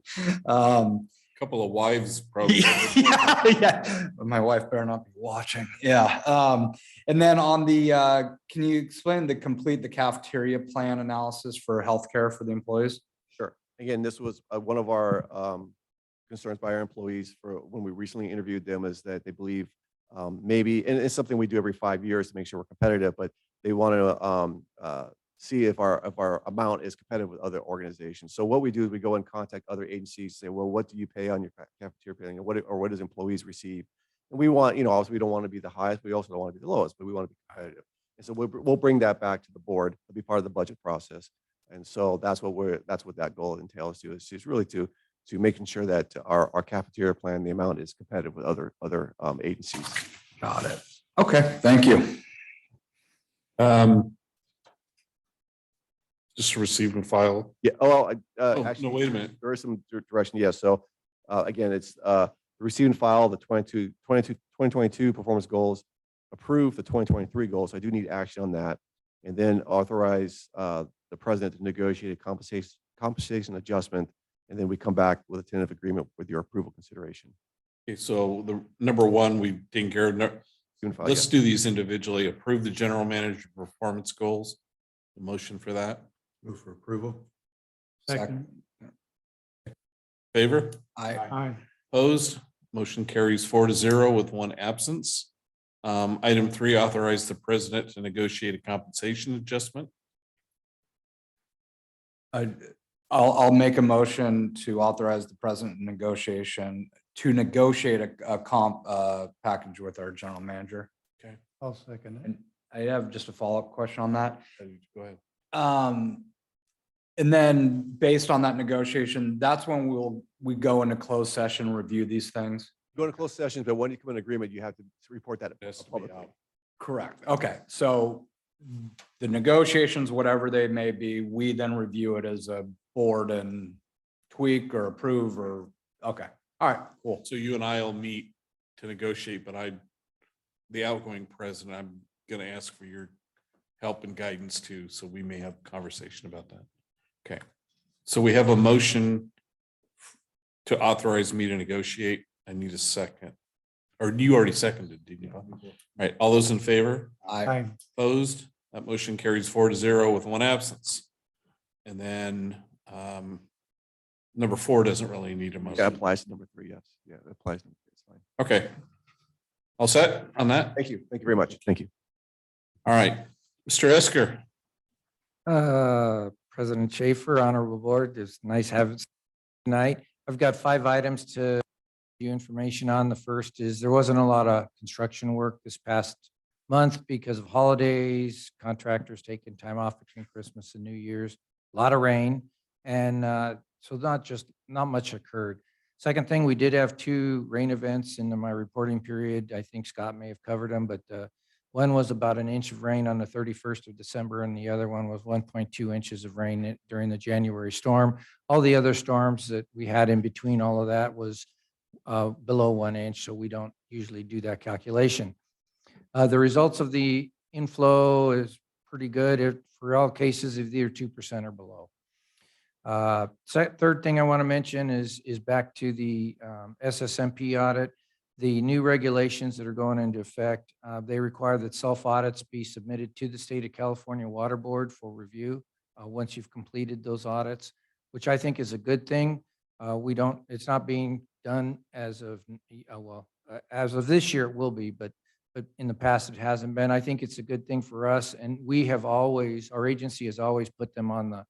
Couple of wives probably. Yeah. But my wife better not be watching. Yeah. And then on the, can you explain the cafeteria plan analysis for healthcare for the employees? Sure. Again, this was one of our concerns by our employees for when we recently interviewed them, is that they believe maybe, and it's something we do every 5 years to make sure we're competitive, but they want to see if our amount is competitive with other organizations. So what we do is we go and contact other agencies, say, well, what do you pay on your cafeteria pay, or what does employees receive? And we want, obviously we don't want to be the highest, we also don't want to be the lowest, but we want to be competitive. And so we'll bring that back to the board. It'll be part of the budget process. And so that's what that goal entails to, is just really to making sure that our cafeteria plan, the amount is competitive with other agencies. Got it. Okay, thank you. Just receive and file. Yeah, oh, Oh, actually, no, wait a minute. there is some direction, yes. So again, it's receive and file the 2022 performance goals, approve the 2023 goals. So I do need action on that. And then authorize the president to negotiate a compensation adjustment. And then we come back with a tentative agreement with your approval consideration. Okay, so the number one, we taken care of. Receive and file, Let's yes. do these individually. Approve the general manager performance goals. The motion for that. Move for approval. Second. Favor? Aye. Opposed? Motion carries 4-0 with one absence. Item 3, authorize the president to negotiate a compensation adjustment. I'll make a motion to authorize the president to negotiate a comp package with our general manager. I'll second it. And I have just a follow-up question on that. Go ahead. And then based on that negotiation, that's when we go into closed session, review these things. Go to closed sessions, but when you come in agreement, you have to report that It has to be publicly. out. Correct. Okay, so the negotiations, whatever they may be, we then review it as a board and tweak or approve or, okay. All right, cool. So you and I will meet to negotiate, but the outgoing president, I'm gonna ask for your help and guidance too, so we may have a conversation about that. Okay, so we have a motion to authorize me to negotiate. I need a second. Or you already seconded, didn't you? All right, all those in favor? Aye. Opposed? That motion carries 4-0 with one absence. And then number 4 doesn't really need a That motion. applies to number 3, yes. Yeah, that applies. To number 3. It's fine. Okay. All set on that? Thank you. Thank you very much. Thank you. All right, Mr. Esker. President Schaefer, honorable board, it's nice having you tonight. I've got 5 items to give you information on. The first is there wasn't a lot of construction work this past month because of holidays, contractors taking time off between Christmas and New Year's, a lot of rain. And so not much occurred. Second thing, we did have 2 rain events in my reporting period. I think Scott may have covered them, but one was about 1 inch of rain on the 31st of December, and the other one was 1.2 inches of rain during the January storm. All the other storms that we had in between all of that was below 1 inch, so we don't usually do that calculation. The results of the inflow is pretty good for all cases of either 2% or below. Third thing I want to mention is back to the SSMP audit. The new regulations that are going into effect, they require that self-audits be submitted to the State of California Water Board for review once you've completed those audits, which I think is a good thing. It's not being done as of, as of this year it will be, but in the past it hasn't been. I think it's a good thing for us, and our agency has always put them on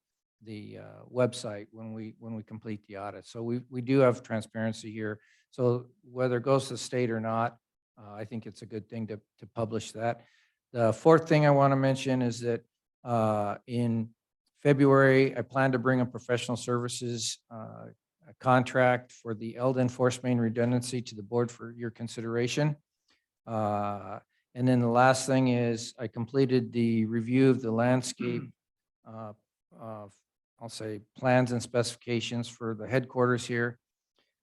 the website when we complete the audit. So we do have transparency here. So whether it goes to the state or not, I think it's a good thing to publish that. The fourth thing I want to mention is that in February, I plan to bring a professional services a contract for the Eldon force main redundancy to the board for your consideration. And then the last thing is I completed the review of the landscape I'll say plans and specifications for the headquarters here.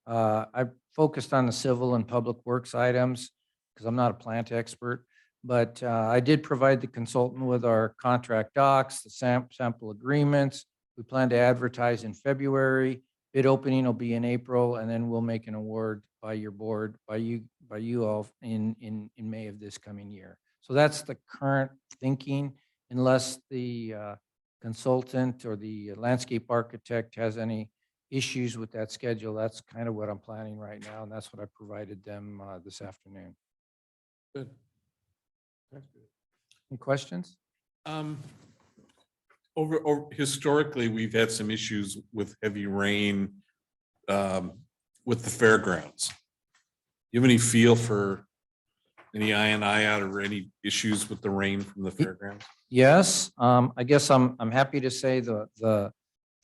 I focused on the civil and public works items because I'm not a plant expert, but I did provide the consultant with our contract docs, the sample agreements. We plan to advertise in February. Bid opening will be in April, and then we'll make an award by your board, by you all in May of this coming year. So that's the current thinking, unless the consultant or the landscape architect has any issues with that schedule. That's kind of what I'm planning right now, and that's what I provided them this afternoon. Good. Any questions? Over historically, we've had some issues with heavy rain with the fairgrounds. You have any feel for any I out or any issues with the rain from the fairgrounds? Yes, I guess I'm happy to say the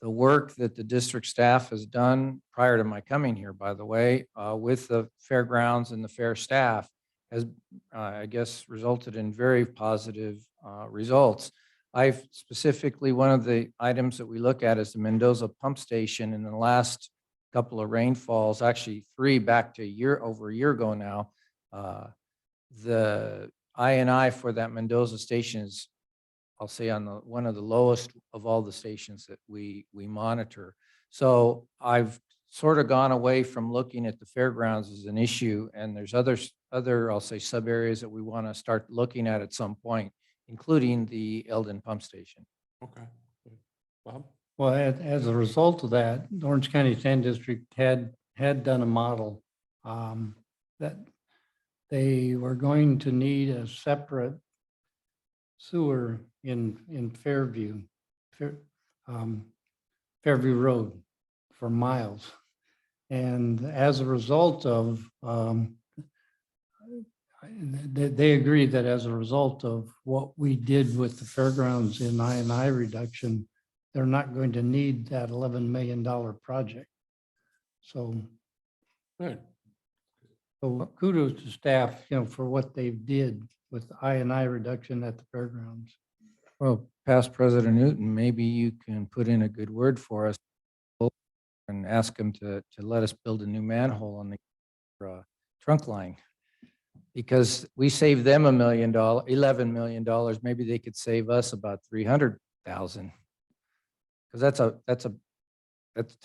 work that the district staff has done prior to my coming here, by the way, with the fairgrounds and the fair staff has, I guess, resulted in very positive results. I've specifically, one of the items that we look at is the Mendoza Pump Station. In the last couple of rainfalls, actually 3 back to over a year ago now, the I for that Mendoza station is, I'll say, on one of the lowest of all the stations that we monitor. So I've sort of gone away from looking at the fairgrounds as an issue, and there's other, I'll say, sub areas that we want to start looking at some point, including the Eldon Pump Station. Okay. Bob? Well, as a result of that, the Orange County Sand District had done a model that they were going to need a separate sewer in Fairview, Fairview Road for miles. And as a result of, they agreed that as a result of what we did with the fairgrounds in I reduction, they're not going to need that $11 million project. So, Good. so kudos to staff, for what they did with I reduction at the fairgrounds. Well, past President Newton, maybe you can put in a good word for us and ask them to let us build a new manhole on the trunk line. Because we saved them $1 million, $11 million, maybe they could save us about 300,000. Because to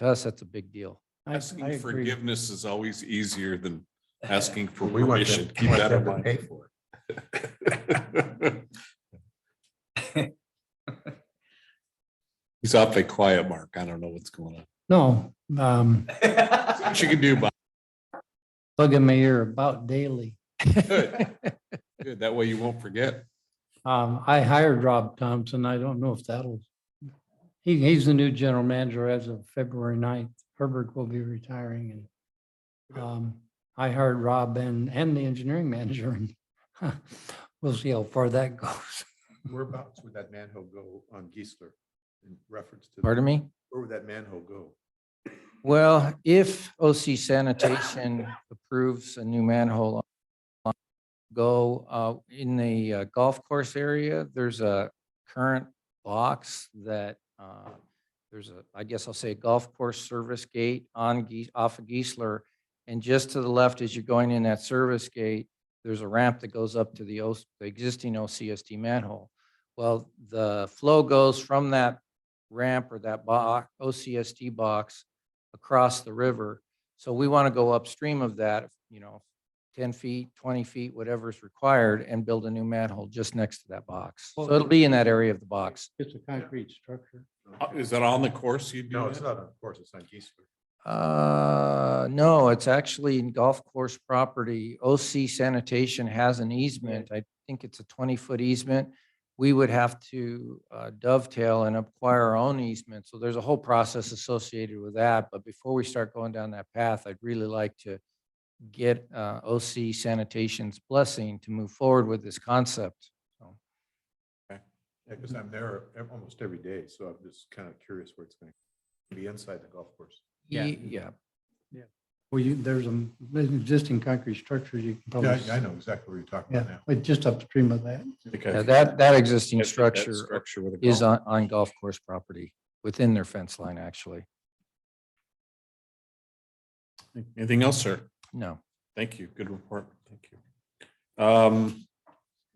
us, that's a big deal. I Asking agree. forgiveness is always easier than asking for We want permission. them, Keep that in mind. pay for it. He's awfully quiet, Mark. I don't know what's going on. No, What you can do, Bob. plug in my ear about daily. Good. Good. That way you won't forget. I hired Rob Thompson. I don't know if he's the new general manager as of February 9th. Herbert will be retiring, and I hired Rob and the engineering manager, and we'll see how far that goes. Whereabouts would that manhole go on Geisler in reference to? Pardon me? Where would that manhole go? Well, if OC Sanitation approves a new manhole, go in the golf course area, there's a current box that there's I guess I'll say a golf course service gate off of Geisler. And just to the left, as you're going in that service gate, there's a ramp that goes up to the existing OCSD manhole. Well, the flow goes from that ramp or that OCSD box across the river. So we want to go upstream of that, 10 feet, 20 feet, whatever is required, and build a new manhole just next to that box. So it'll be in that area of the box. It's a concrete structure. Is that on the course you do? No, it's that? not, of course, it's on Geisler. No, it's actually in golf course property. OC Sanitation has an easement. I think it's a 20-foot easement. We would have to dovetail and acquire our own easement. So there's a whole process associated with that. But before we start going down that path, I'd really like to get OC Sanitation's blessing to move forward with this concept. So, Yeah, because I'm there almost every day, so I'm just kind of curious where it's going to be inside the golf course. yeah. Well, there's an existing concrete structure you can probably. Yeah, I know exactly what you're talking Yeah, about now. but just upstream of that. Yeah, that existing That structure with a is golf- on golf course property within their fence line, actually. Anything else, sir? No. Thank you. Good report. Thank you.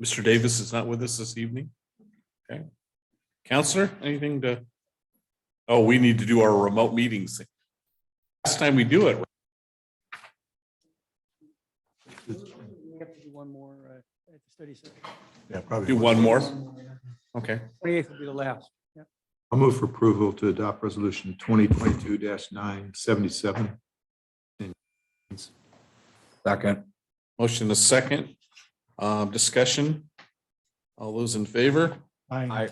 Mr. Davis is not with us this evening. Okay. Counselor, anything to? Oh, we need to do our remote meetings. Last time we do it. We have to do one more at the study session. Yeah, probably. Do one more? Okay. 28th will be the last. Yeah. I'll move for approval to adopt resolution 2022-977. Second. Motion a second. Discussion. All those in favor? I,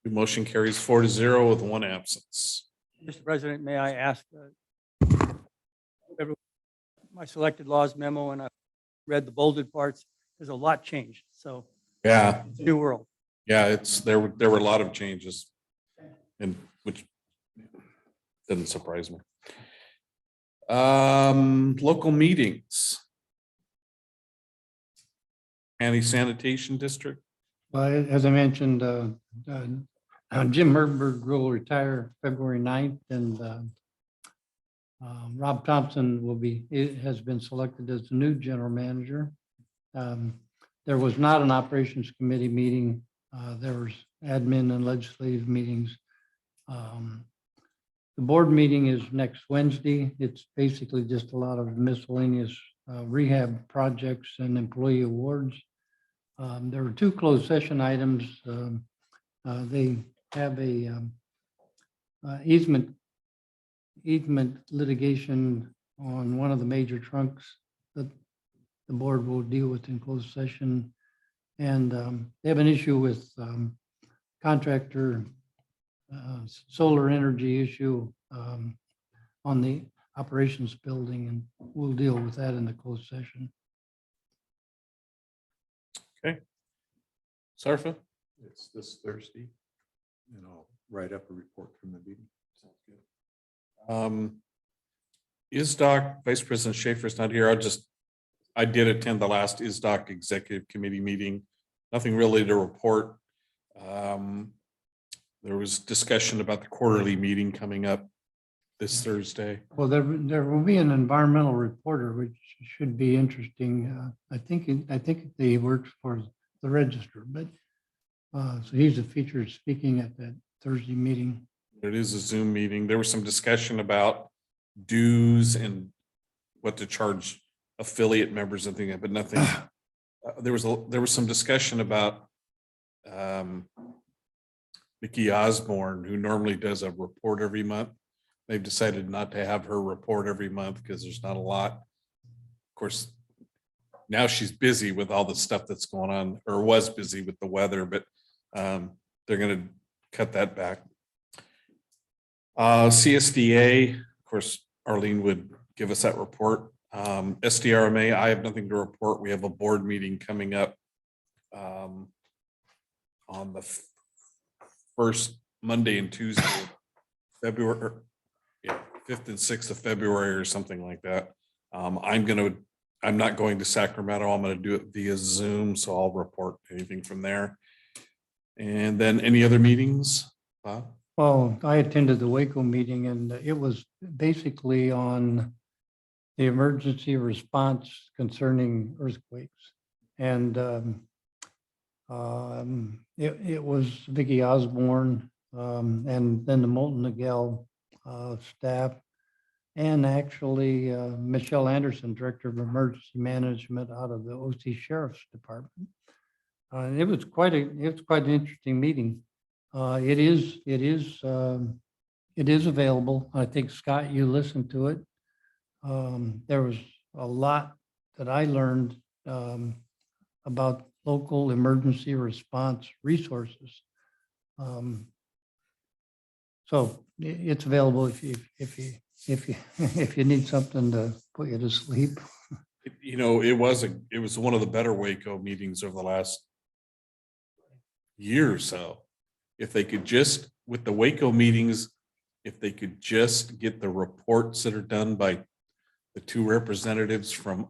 The motion carries 4-0 with one absence. Mr. President, may I ask, everyone- my selected laws memo, and I read the bolded parts, there's a lot changed, so Yeah, it's a new world. yeah, there were a lot of changes, and which doesn't surprise me. Local meetings. County Sanitation District. Well, as I mentioned, Jim Herberg will retire February 9th, and Rob Thompson has been selected as the new general manager. There was not an operations committee meeting. There was admin and legislative meetings. The board meeting is next Wednesday. It's basically just a lot of miscellaneous rehab projects and employee awards. There were 2 closed session items. They have a easement litigation on one of the major trunks that the board will deal with in closed session. And they have an issue with contractor solar energy issue on the operations building, and we'll deal with that in the closed session. Sarfa? It's this Thursday, and I'll write up a report from the meeting. Sounds good. ISDOC, Vice President Schaefer's not here. I did attend the last ISDOC Executive Committee meeting. Nothing really to report. There was discussion about the quarterly meeting coming up this Thursday. Well, there will be an environmental reporter, which should be interesting. I think he works for the Register, but so he's a featured speaking at that Thursday meeting. It is a Zoom meeting. There was some discussion about dues and what to charge affiliate members and things, but nothing. There was some discussion about Vicki Osborne, who normally does a report every month. They've decided not to have her report every month because there's not a lot. Of course, now she's busy with all the stuff that's going on, or was busy with the weather, but they're going to cut that back. CSDA, of course, Arlene would give us that report. SDRMA, I have nothing to report. We have a board meeting coming up on the first Monday and Tuesday, February, 5th and 6th of February or something like that. I'm not going to Sacramento. I'm going to do it via Zoom, so I'll report anything from there. And then any other meetings? Bob? Well, I attended the Waco meeting, and it was basically on the emergency response concerning earthquakes. And it was Vicki Osborne, and then the Molten Nagel staff, and actually Michelle Anderson, Director of Emergency Management out of the OC Sheriff's Department. It was quite an interesting meeting. It is available. I think, Scott, you listened to it. There was a lot that I learned about local emergency response resources. So it's available if you need something to put you to sleep. It was one of the better Waco meetings over the last year or so. If they could just, with the Waco meetings, if they could just get the reports that are done by the 2 representatives from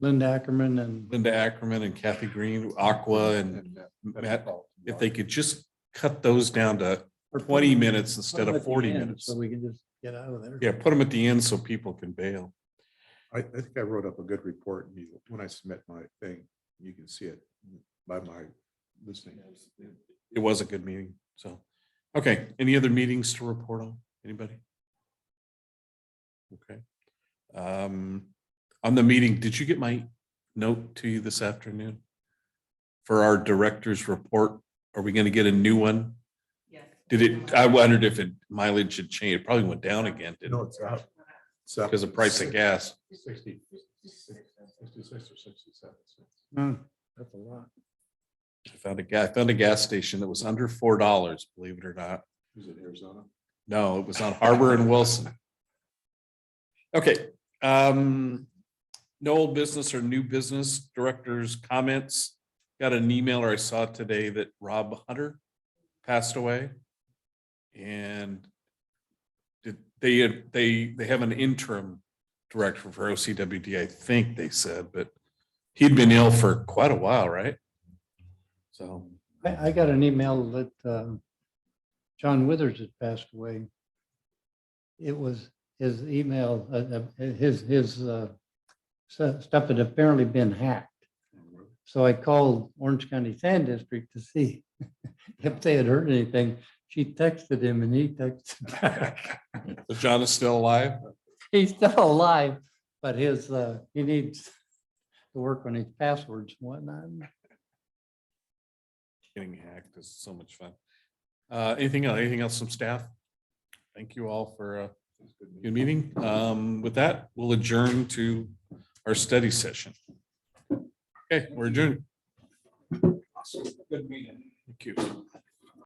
Linda Ackerman and Kathy Green, Aqua and Matt, if they could just cut those down to 20 minutes instead of 40 minutes. So we can just get out of there. Yeah, put them at the end so people can bail. I think I wrote up a good report. When I submit my thing, you can see it by my listening. It was a good meeting. So, okay. Any other meetings to report on? Anybody? Okay. On the meeting, did you get my note to you this afternoon for our director's report? Are we going to get a new one? Yes. I wondered if mileage had changed. It probably went down again, didn't No, it? it's up. It's up. Because of price of gas. 66 or 67 cents. That's a lot. I found a gas station that was under $4, believe it or not. Who's in Arizona? No, it was on Harbor and Wilson. Okay, no old business or new business directors' comments. Got an email, or I saw today, that Rob Hunter passed away. And they have an interim director for OCWD, I think they said, but he'd been ill for quite a while, right? So, I got an email that John Withers had passed away. It was his email, his stuff had apparently been hacked. So I called Orange County Sand District to see if they had heard anything. She texted him and he texted back. so John is still alive? He's still alive, but he needs to work on his passwords and whatnot. Getting hacked is so much fun. Anything else from staff? Thank you all for a good meeting. With that, we'll adjourn to our study session. Okay, we're adjourned. Good meeting. Thank you.